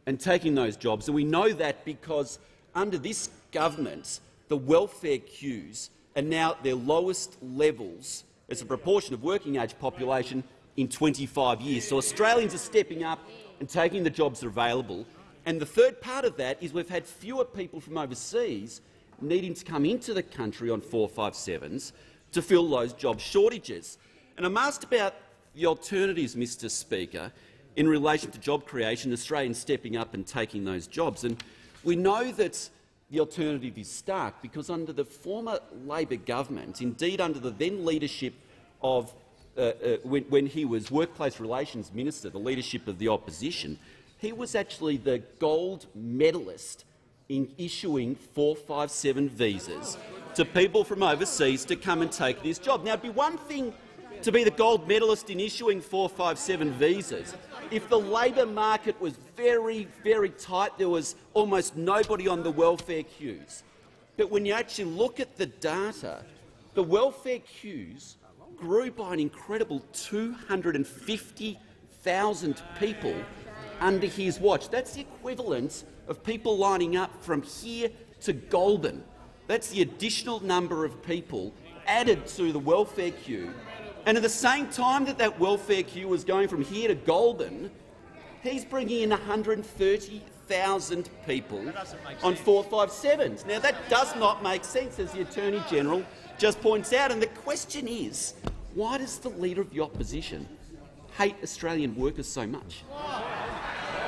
and taking those jobs, and we know that because under this government, the welfare queues are now at their lowest levels as a proportion of working-age population in 25 years. So Australians are stepping up and taking the jobs that are available. And the third part of that is we've had fewer people from overseas needing to come into the country on 457s to fill those job shortages. And I'm asked about the alternatives, Mr. Speaker, in relation to job creation, Australians stepping up and taking those jobs. And we know that the alternative is stark, because under the former Labor government, indeed under the then leadership of when he was Workplace Relations Minister, the leadership of the opposition, he was actually the gold medalist in issuing 457 visas to people from overseas to come and take this job. Now, it'd be one thing to be the gold medalist in issuing 457 visas. If the labour market was very, very tight, there was almost nobody on the welfare queues. But when you actually look at the data, the welfare queues grew by an incredible 250,000 people under his watch. That's the equivalent of people lining up from here to Goulburn. That's the additional number of people added to the welfare queue. And at the same time that that welfare queue was going from here to Goulburn, he's bringing in 130,000 people on 457s. Now, that does not make sense, as the Attorney-General just points out. And the question is, why does the Leader of the Opposition hate Australian workers so much?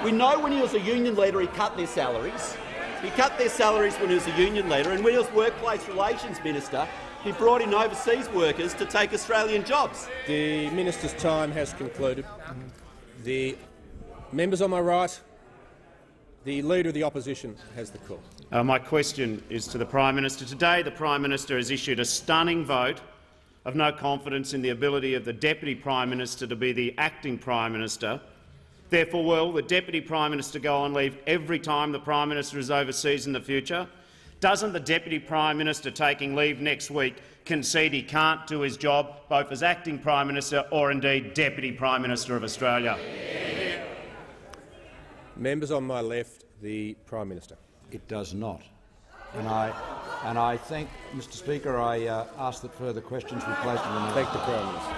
We know when he was a union leader he cut their salaries. He cut their salaries when he was a union leader, and when he was Workplace Relations Minister, he brought in overseas workers to take Australian jobs. The minister's time has concluded. The members on my right, the Leader of the Opposition has the call. My question is to the Prime Minister. Today the Prime Minister has issued a stunning vote of no confidence in the ability of the Deputy Prime Minister to be the acting Prime Minister. Therefore, will the Deputy Prime Minister go on leave every time the Prime Minister is overseas in the future? Doesn't the Deputy Prime Minister taking leave next week concede he can't do his job both as acting Prime Minister or indeed Deputy Prime Minister of Australia? Members on my left, the Prime Minister. It does not. And I think, Mr. Speaker, I ask that further questions be placed in the. Thank the Prime Minister.